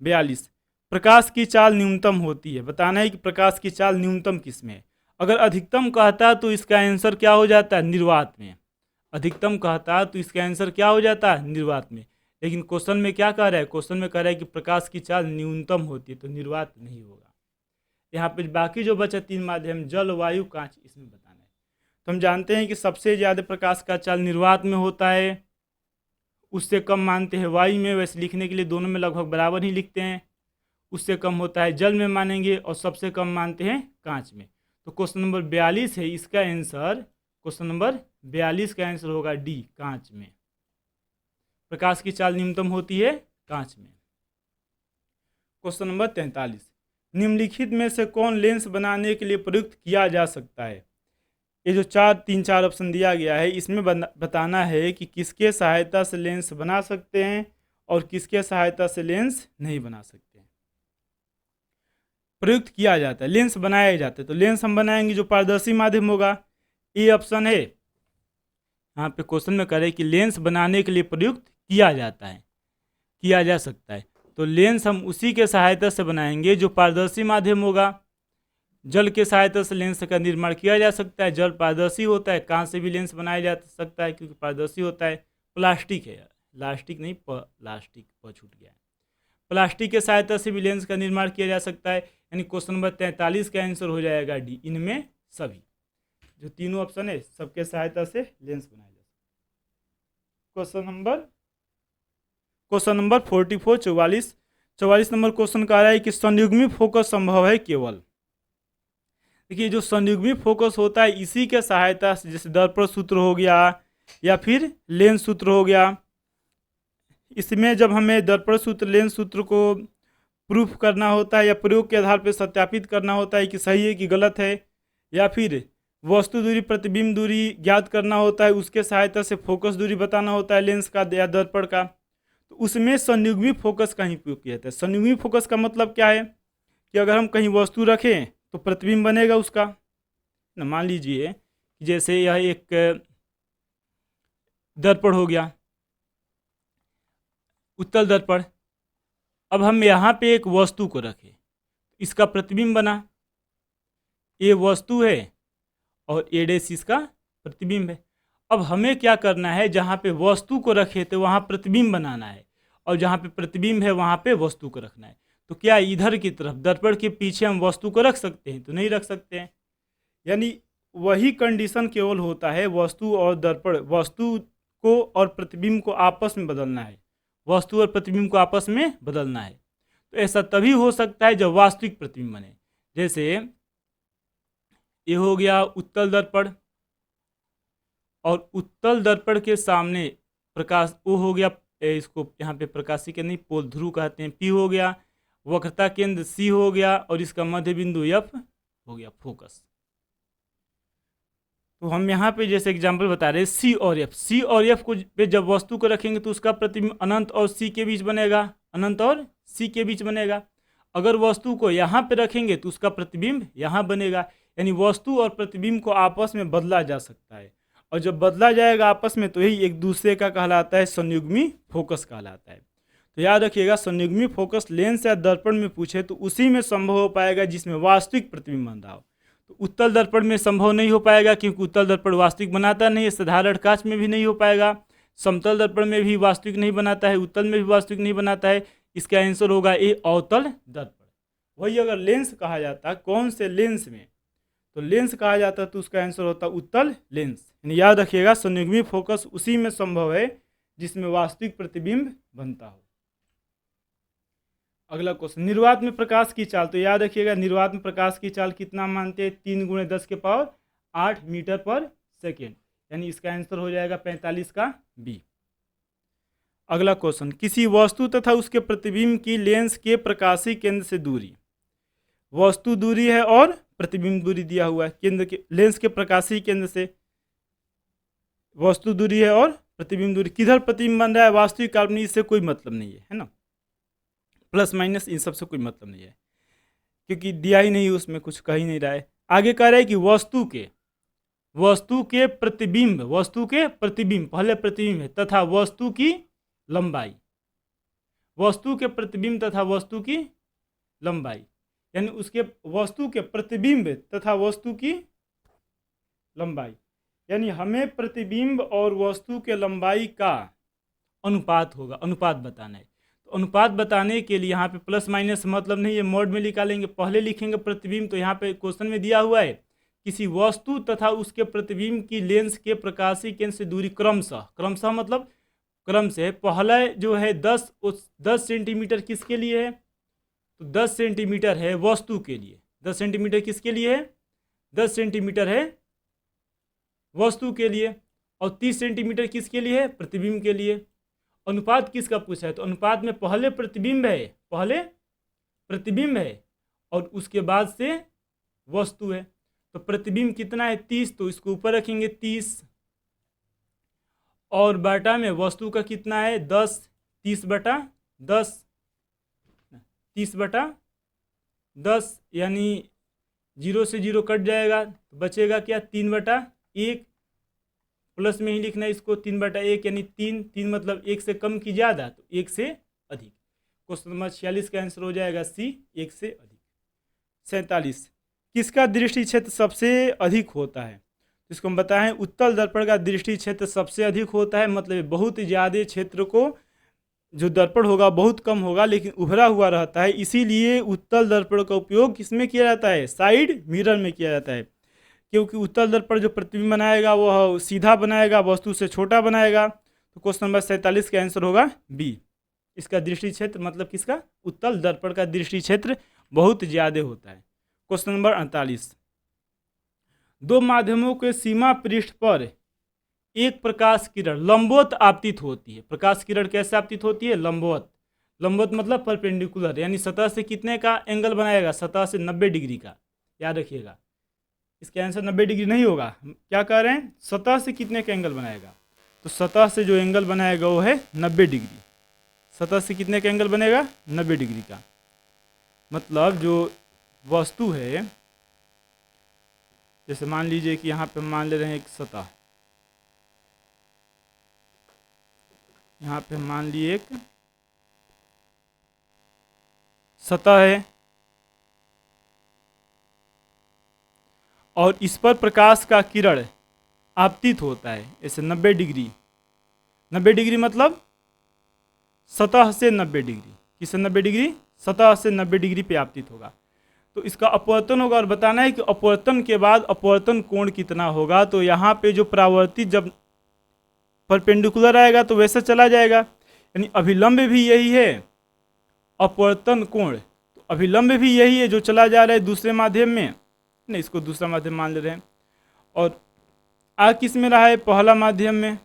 42, प्रकाश की चाल न्यूनतम होती है। बताना है कि प्रकाश की चाल न्यूनतम किस में है। अगर अधिकतम कहता तो इसका आंसर क्या हो जाता है? निर्वात में। अधिकतम कहता तो इसका आंसर क्या हो जाता है? निर्वात में। लेकिन क्वेश्चन में क्या कह रहा है? क्वेश्चन में कह रहा है कि प्रकाश की चाल न्यूनतम होती है, तो निर्वात नहीं होगा। यहाँ पे बाकी जो बचा 3 माध्यम, जल, वायु, कांच, इसमें बताना है। तो हम जानते हैं कि सबसे ज़्यादा प्रकाश का चाल निर्वात में होता है, उससे कम मानते हैं वायु में। वैसे लिखने के लिए दोनों में लगभग बराबर ही लिखते हैं। उससे कम होता है जल में मानेंगे, और सबसे कम मानते हैं कांच में। तो क्वेश्चन नंबर 42 है, इसका आंसर, क्वेश्चन नंबर 42 का आंसर होगा डी, कांच में। प्रकाश की चाल न्यूनतम होती है कांच में। क्वेश्चन नंबर 43, निम्नलिखित में से कौन लेंस बनाने के लिए प्रयुक्त किया जा सकता है? ये जो 3-4 ऑप्शन दिया गया है, इसमें बताना है कि किसके सहायता से लेंस बना सकते हैं और किसके सहायता से लेंस नहीं बना सकते हैं। प्रयुक्त किया जाता है, लेंस बनाया जाता है। तो लेंस हम बनाएंगे जो पारदर्शी माध्यम होगा, ये ऑप्शन है। यहाँ पे क्वेश्चन में कह रहे हैं कि लेंस बनाने के लिए प्रयुक्त किया जाता है, किया जा सकता है। तो लेंस हम उसी के सहायता से बनाएंगे जो पारदर्शी माध्यम होगा। जल के सहायता से लेंस का निर्माण किया जा सकता है, जल पारदर्शी होता है। कांच से भी लेंस बनाया जा सकता है क्योंकि पारदर्शी होता है। प्लास्टिक है, लास्टिक नहीं, प्लास्टिक छूट गया है। प्लास्टिक के सहायता से भी लेंस का निर्माण किया जा सकता है। यानी क्वेश्चन नंबर 43 का आंसर हो जाएगा डी, इनमें सभी जो तीनों ऑप्शन है सबके सहायता से लेंस बनाया जा सकता है। क्वेश्चन नंबर 44, 44 नंबर क्वेश्चन कह रहा है कि संयुग्मी फोकस संभव है केवल। देखिए, जो संयुग्मी फोकस होता है इसी के सहायता से, जैसे दर्पण सूत्र हो गया या फिर लेंस सूत्र हो गया, इसमें जब हमें दर्पण सूत्र, लेंस सूत्र को प्रूफ करना होता है या प्रयोग के आधार पर सत्यापित करना होता है कि सही है कि गलत है, या फिर वस्तु दूरी प्रतिबिंब दूरी ज्ञात करना होता है, उसके सहायता से फोकस दूरी बताना होता है लेंस का या दर्पण का। तो उसमें संयुग्मी फोकस का ही उपयोग किया जाता है। संयुग्मी फोकस का मतलब क्या है कि अगर हम कहीं वस्तु रखें तो प्रतिबिंब बनेगा उसका ना। मान लीजिए कि जैसे यह एक दर्पण हो गया, उत्तल दर्पण। अब हम यहाँ पे एक वस्तु को रखें, इसका प्रतिबिंब बना, ये वस्तु है और ए डैश इसका प्रतिबिंब है। अब हमें क्या करना है, जहाँ पे वस्तु को रखे तो वहाँ प्रतिबिंब बनाना है, और जहाँ पे प्रतिबिंब है वहाँ पे वस्तु को रखना है। तो क्या इधर की तरफ दर्पण के पीछे हम वस्तु को रख सकते हैं? तो नहीं रख सकते हैं। यानी वही कंडीशन केवल होता है वस्तु और दर्पण, वस्तु को और प्रतिबिंब को आपस में बदलना है, वस्तु और प्रतिबिंब को आपस में बदलना है। तो ऐसा तभी हो सकता है जब वास्तविक प्रतिबिंब बने। जैसे ये हो गया उत्तल दर्पण, और उत्तल दर्पण के सामने प्रकाश ओ हो गया, इसको यहाँ पे प्रकाशी के नहीं पोल ध्रुव कहते हैं, पी हो गया, वक्रता केंद्र सी हो गया, और इसका मध्य बिंदु एफ हो गया फोकस। तो हम यहाँ पे जैसे एग्जांपल बता रहे हैं सी और एफ, सी और एफ को पे जब वस्तु को रखेंगे तो उसका प्रतिबिंब अनंत और सी के बीच बनेगा, अनंत और सी के बीच बनेगा। अगर वस्तु को यहाँ पे रखेंगे तो उसका प्रतिबिंब यहाँ बनेगा। यानी वस्तु और प्रतिबिंब को आपस में बदला जा सकता है, और जब बदला जाएगा आपस में तो यही एक दूसरे का कहलाता है संयुग्मी फोकस कहलाता है। तो याद रखिएगा, संयुग्मी फोकस लेंस या दर्पण में पूछे तो उसी में संभव हो पाएगा जिसमें वास्तविक प्रतिबिंब बन रहा हो। तो उत्तल दर्पण में संभव नहीं हो पाएगा, क्योंकि उत्तल दर्पण वास्तविक बनाता नहीं है। साधारण कांच में भी नहीं हो पाएगा, समतल दर्पण में भी वास्तविक नहीं बनाता है, उत्तल में भी वास्तविक नहीं बनाता है। इसका आंसर होगा ए अवतल दर्पण। वही अगर लेंस कहा जाता कौन से लेंस में, तो लेंस कहा जाता तो उसका आंसर होता उत्तल लेंस। यानी याद रखिएगा, संयुग्मी फोकस उसी में संभव है जिसमें वास्तविक प्रतिबिंब बनता हो। अगला क्वेश्चन, निर्वात में प्रकाश की चाल। तो याद रखिएगा, निर्वात में प्रकाश की चाल कितना मानते हैं? 3 × 10⁸ मीटर पर सेकेंड। यानी इसका आंसर हो जाएगा 45 का बी। अगला क्वेश्चन, किसी वस्तु तथा उसके प्रतिबिंब की लेंस के प्रकाशीय केंद्र से दूरी। वस्तु दूरी है और प्रतिबिंब दूरी दिया हुआ है। केंद्र के लेंस के प्रकाशीय केंद्र से वस्तु दूरी है और प्रतिबिंब दूरी। किधर प्रतिबिंब बन रहा है, वास्तविक काल्पनिक, इससे कोई मतलब नहीं है ना। प्लस माइनस इन सबसे कोई मतलब नहीं है, क्योंकि दिया ही नहीं, उसमें कुछ कह ही नहीं रहा है। आगे कह रहा है कि वस्तु के प्रतिबिंब, वस्तु के प्रतिबिंब, पहले प्रतिबिंब है, तथा वस्तु की लंबाई, वस्तु के प्रतिबिंब तथा वस्तु की लंबाई। यानी उसके वस्तु के प्रतिबिंब तथा वस्तु की लंबाई। यानी हमें प्रतिबिंब और वस्तु के लंबाई का अनुपात होगा, अनुपात बताना है। तो अनुपात बताने के लिए यहाँ पे प्लस माइनस मतलब नहीं है, मोड में निकालेंगे। पहले लिखेंगे प्रतिबिंब, तो यहाँ पे क्वेश्चन में दिया हुआ है किसी वस्तु तथा उसके प्रतिबिंब की लेंस के प्रकाशीय केंद्र से दूरी क्रमशः, क्रमशः मतलब क्रम से, पहला जो है 10 सेंटीमीटर किसके लिए है, तो 10 सेंटीमीटर है वस्तु के लिए। 10 सेंटीमीटर किसके लिए है? 10 सेंटीमीटर है वस्तु के लिए। और 30 सेंटीमीटर किसके लिए है? प्रतिबिंब के लिए। अनुपात किसका पूछा है, तो अनुपात में पहले प्रतिबिंब है, पहले प्रतिबिंब है और उसके बाद से वस्तु है। तो प्रतिबिंब कितना है? 30, तो इसको ऊपर रखेंगे 30, और बाटा में वस्तु का कितना है? 10, 30/10, 30/10, यानी 0 से 0 कट जाएगा, तो बचेगा क्या? 3/1। प्लस में ही लिखना है इसको, 3/1 यानी 3 मतलब 1 से कम की ज़्यादा, तो 1 से अधिक। क्वेश्चन नंबर 46 का आंसर हो जाएगा सी, 1 से अधिक। 47, किसका दृष्टि क्षेत्र सबसे अधिक होता है? इसको हम बताएं, उत्तल दर्पण का दृष्टि क्षेत्र सबसे अधिक होता है। मतलब बहुत ज़्यादा क्षेत्र को जो दर्पण होगा बहुत कम होगा, लेकिन उभरा हुआ रहता है। इसीलिए उत्तल दर्पण का उपयोग किसमें किया जाता है? साइड मिरर में किया जाता है, क्योंकि उत्तल दर्पण जो प्रतिबिंब बनाएगा वह सीधा बनाएगा, वस्तु से छोटा बनाएगा। तो क्वेश्चन नंबर 47 का आंसर होगा बी। इसका दृष्टि क्षेत्र मतलब किसका? उत्तल दर्पण का दृष्टि क्षेत्र बहुत ज़्यादा होता है। क्वेश्चन नंबर 48, दो माध्यमों के सीमा पृष्ठ पर एक प्रकाश किरण लंबवत आपतित होती है। प्रकाश किरण कैसे आपतित होती है? लंबवत। लंबवत मतलब परपेंडिकुलर, यानी सतह से कितने का एंगल बनाएगा? सतह से 90 डिग्री का, याद रखिएगा। इसका आंसर 90 डिग्री नहीं होगा। क्या कह रहे हैं, सतह से कितने का एंगल बनाएगा, तो सतह से जो एंगल बनाएगा वो है 90 डिग्री। सतह से कितने का एंगल बनेगा, 90 डिग्री का। मतलब जो वस्तु है, जैसे मान लीजिए कि यहाँ पे हम मान ले रहे हैं एक सतह, यहाँ पे हम मान लिए एक सतह है और इस पर प्रकाश का किरण आपतित होता है ऐसे 90 डिग्री। 90 डिग्री मतलब सतह से 90 डिग्री, किससे 90 डिग्री, सतह से 90 डिग्री पे आपतित होगा। तो इसका अपवर्तन होगा और बताना है कि अपवर्तन के बाद अपवर्तन कोण कितना होगा। तो यहाँ पे जो परावर्तित जब परपेंडिकुलर आएगा तो वैसे चला जाएगा, यानी अभिलंब भी यही है, अपवर्तन कोण तो अभिलंब भी यही है जो चला जा रहा है दूसरे माध्यम में, नहीं इसको दूसरा माध्यम मान ले रहे हैं। और आ किस में रहा है, पहला माध्यम में,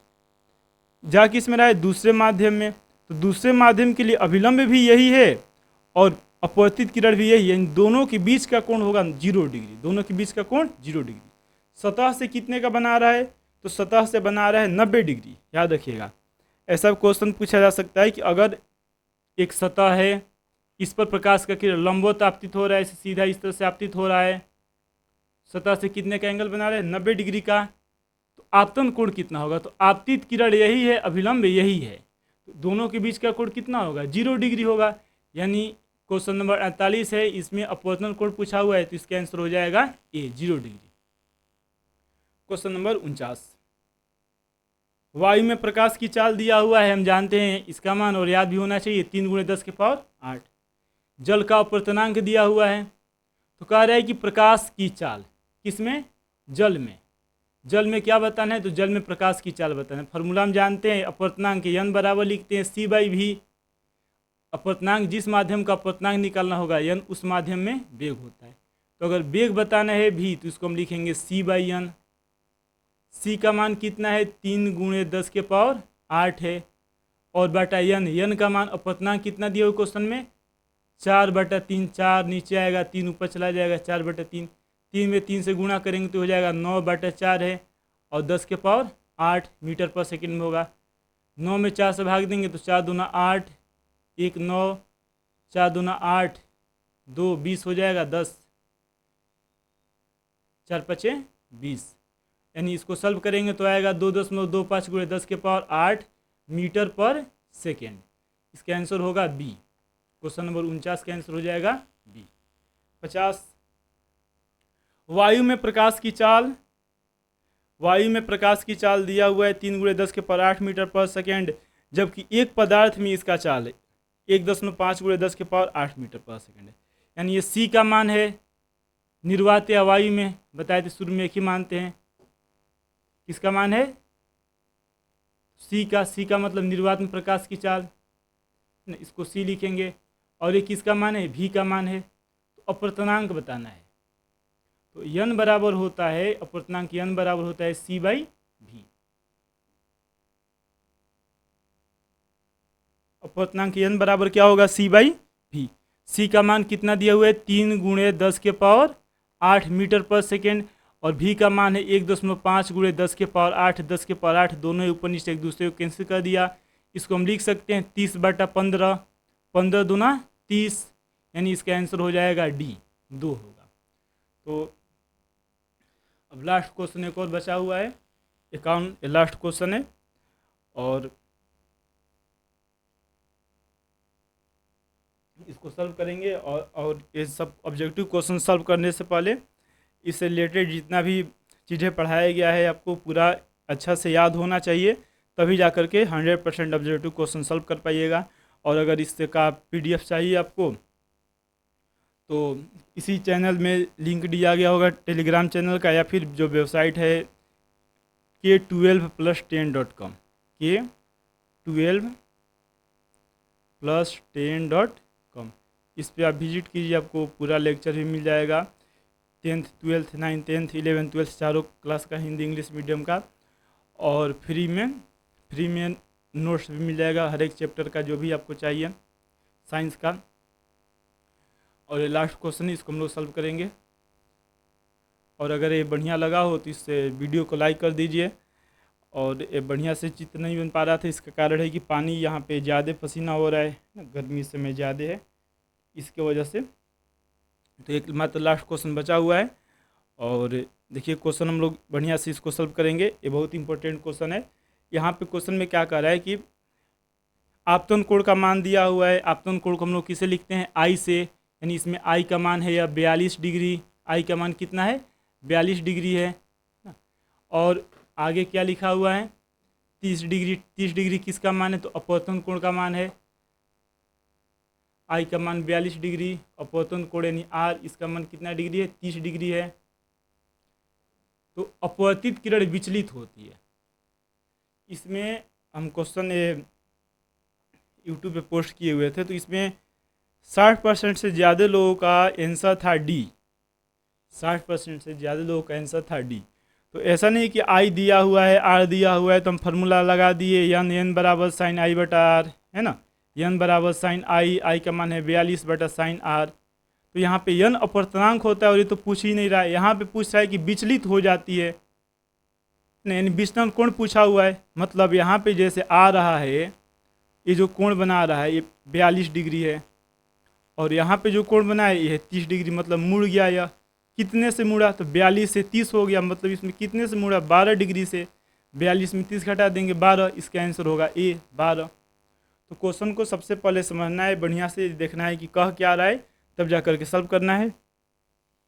जा किस में रहा है, दूसरे माध्यम में। तो दूसरे माध्यम के लिए अभिलंब भी यही है और अपवर्तित किरण भी यही है, इन दोनों के बीच का कोण होगा 0 डिग्री, दोनों के बीच का कोण 0 डिग्री। सतह से कितने का बना रहा है, तो सतह से बना रहा है 90 डिग्री, याद रखिएगा। ऐसा क्वेश्चन पूछा जा सकता है कि अगर एक सतह है, इस पर प्रकाश का किरण लंबवत आपतित हो रहा है, सीधा इस तरह से आपतित हो रहा है, सतह से कितने का एंगल बना रहे हैं, 90 डिग्री का। तो आपतन कोण कितना होगा, तो आपतित किरण यही है, अभिलंब यही है, तो दोनों के बीच का कोण कितना होगा, 0 डिग्री होगा। यानी क्वेश्चन नंबर 48 है, इसमें अपवर्तन कोण पूछा हुआ है, तो इसका आंसर हो जाएगा ए, 0 डिग्री। क्वेश्चन नंबर 49, वायु में प्रकाश की चाल दिया हुआ है, हम जानते हैं इसका मान और याद भी होना चाहिए, 3 × 10⁸। जल का अपवर्तनांक दिया हुआ है, तो कह रहा है कि प्रकाश की चाल किसमें, जल में। जल में क्या बताना है, तो जल में प्रकाश की चाल बताना है। फॉर्मूला हम जानते हैं, अपवर्तनांक n बराबर लिखते हैं c/v। अपवर्तनांक जिस माध्यम का अपवर्तनांक निकालना होगा n उस माध्यम में वेग होता है। तो अगर वेग बताना है v तो इसको हम लिखेंगे c/n। c का मान कितना है, 3 × 10⁸ है, और बटा n का मान अपवर्तनांक कितना दिया हुआ क्वेश्चन में, 4/3। 4 नीचे आएगा, 3 ऊपर चला जाएगा, 4/3। 3 में 3 से गुणा करेंगे तो हो जाएगा 9/4 है, और 10⁸ मीटर पर सेकंड में होगा। 9 में 4 से भाग देंगे तो 4 दूना 8, 1 9, 4 दूना 8, 2 20 हो जाएगा, 10 4 5 20। यानी इसको सॉल्व करेंगे तो आएगा 2.25 × 10⁸ मीटर पर सेकेंड। इसका आंसर होगा बी। क्वेश्चन नंबर 49 का आंसर हो जाएगा बी। 50, वायु में प्रकाश की चाल, वायु में प्रकाश की चाल दिया हुआ है 3 × 10⁸ मीटर पर सेकेंड, जबकि एक पदार्थ में इसका चाल 1.5 × 10⁸ मीटर पर सेकेंड है। यानी ये सी का मान है, निर्वात या वायु में बताए थे शुरू में, एक ही मानते हैं। किसका मान है, सी का। सी का मतलब निर्वात में प्रकाश की चाल, इसको सी लिखेंगे। और ये किसका मान है, भी का मान है। तो अपवर्तनांक बताना है, तो n बराबर होता है, अपवर्तनांक n बराबर होता है c/v। अपवर्तनांक n बराबर क्या होगा, c/v। c का मान कितना दिया हुआ है, 3 × 10⁸ मीटर पर सेकेंड, और v का मान है 1.5 × 10⁸ 10⁸ दोनों ऊपर नीचे एक दूसरे को कैंसिल कर दिया। इसको हम लिख सकते हैं 30/15, 15 दूना 30, यानी इसका आंसर हो जाएगा डी, 2 होगा। तो अब लास्ट क्वेश्चन एक और बचा हुआ है, 51, लास्ट क्वेश्चन है। और इसको सॉल्व करेंगे, और ये सब ऑब्जेक्टिव क्वेश्चन सॉल्व करने से पहले इससे रिलेटेड जितना भी चीज़ें पढ़ाया गया है आपको पूरा अच्छा से याद होना चाहिए, तभी जा कर के 100% ऑब्जेक्टिव क्वेश्चन सॉल्व कर पाइएगा। और अगर इससे का PDF चाहिए आपको तो इसी चैनल में लिंक दिया गया होगा टेलीग्राम चैनल का, या फिर जो वेबसाइट है k12+10.com, k12+10.com, इस पर आप विजिट कीजिए, आपको पूरा लेक्चर भी मिल जाएगा, 10th 12th 9th 10th 11th 12th चारों क्लास का, हिंदी इंग्लिश मीडियम का। और फ्री में नोट्स भी मिल जाएगा हर एक चैप्टर का, जो भी आपको चाहिए साइंस का। और ये लास्ट क्वेश्चन है, इसको हम लोग सॉल्व करेंगे। और अगर ये बढ़िया लगा हो तो इस वीडियो को लाइक कर दीजिए। और ये बढ़िया से चित्र नहीं बन पा रहा था, इसका कारण है कि पानी यहाँ पे ज़्यादा पसीना हो रहा है ना, गर्मी समय ज़्यादा है इसके वजह से। तो एक मात्र लास्ट क्वेश्चन बचा हुआ है और देखिए क्वेश्चन हम लोग बढ़िया से इसको सॉल्व करेंगे। ये बहुत इंपॉर्टेंट क्वेश्चन है। यहाँ पे क्वेश्चन में क्या कह रहा है कि आपतन कोण का मान दिया हुआ है। आपतन कोण को हम लोग किसे लिखते हैं, आई से, यानी इसमें आई का मान है या 42 डिग्री। आई का मान कितना है, 42 डिग्री है। और आगे क्या लिखा हुआ है, 30 डिग्री। 30 डिग्री किसका मान है, तो अपवर्तन कोण का मान है। आई का मान 42 डिग्री, अपवर्तन कोण यानी आर, इसका मान कितना डिग्री है, 30 डिग्री है। तो अपवर्तित किरण विचलित होती है। इसमें हम क्वेश्चन यूट्यूब पे पोस्ट किए हुए थे, तो इसमें 60% से ज़्यादा लोगों का आंसर था डी। 60% से ज़्यादा लोगों का आंसर था डी। तो ऐसा नहीं कि आई दिया हुआ है, आर दिया हुआ है तो हम फार्मूला लगा दिए, एन बराबर साइन आई बटा आर, है ना। एन बराबर साइन आई, आई का मान है 42 बटा साइन आर। तो यहाँ पे एन अपवर्तनांक होता है और ये तो पूछ ही नहीं रहा है। यहाँ पे पूछ रहा है कि विचलित हो जाती है, यानी विचलन कोण पूछा हुआ है। मतलब यहाँ पे जैसे आ रहा है, ये जो कोण बना रहा है ये 42 डिग्री है, और यहाँ पे जो कोण बना है ये 30 डिग्री। मतलब मुड़ गया, यह कितने से मुड़ा, तो 42 से 30 हो गया। मतलब इसमें कितने से मुड़ा, 12 डिग्री से। 42 में 30 घटा देंगे 12, इसका आंसर होगा ए 12। तो क्वेश्चन को सबसे पहले समझना है, बढ़िया से देखना है कि कह क्या रहा है, तब जा करके सॉल्व करना है।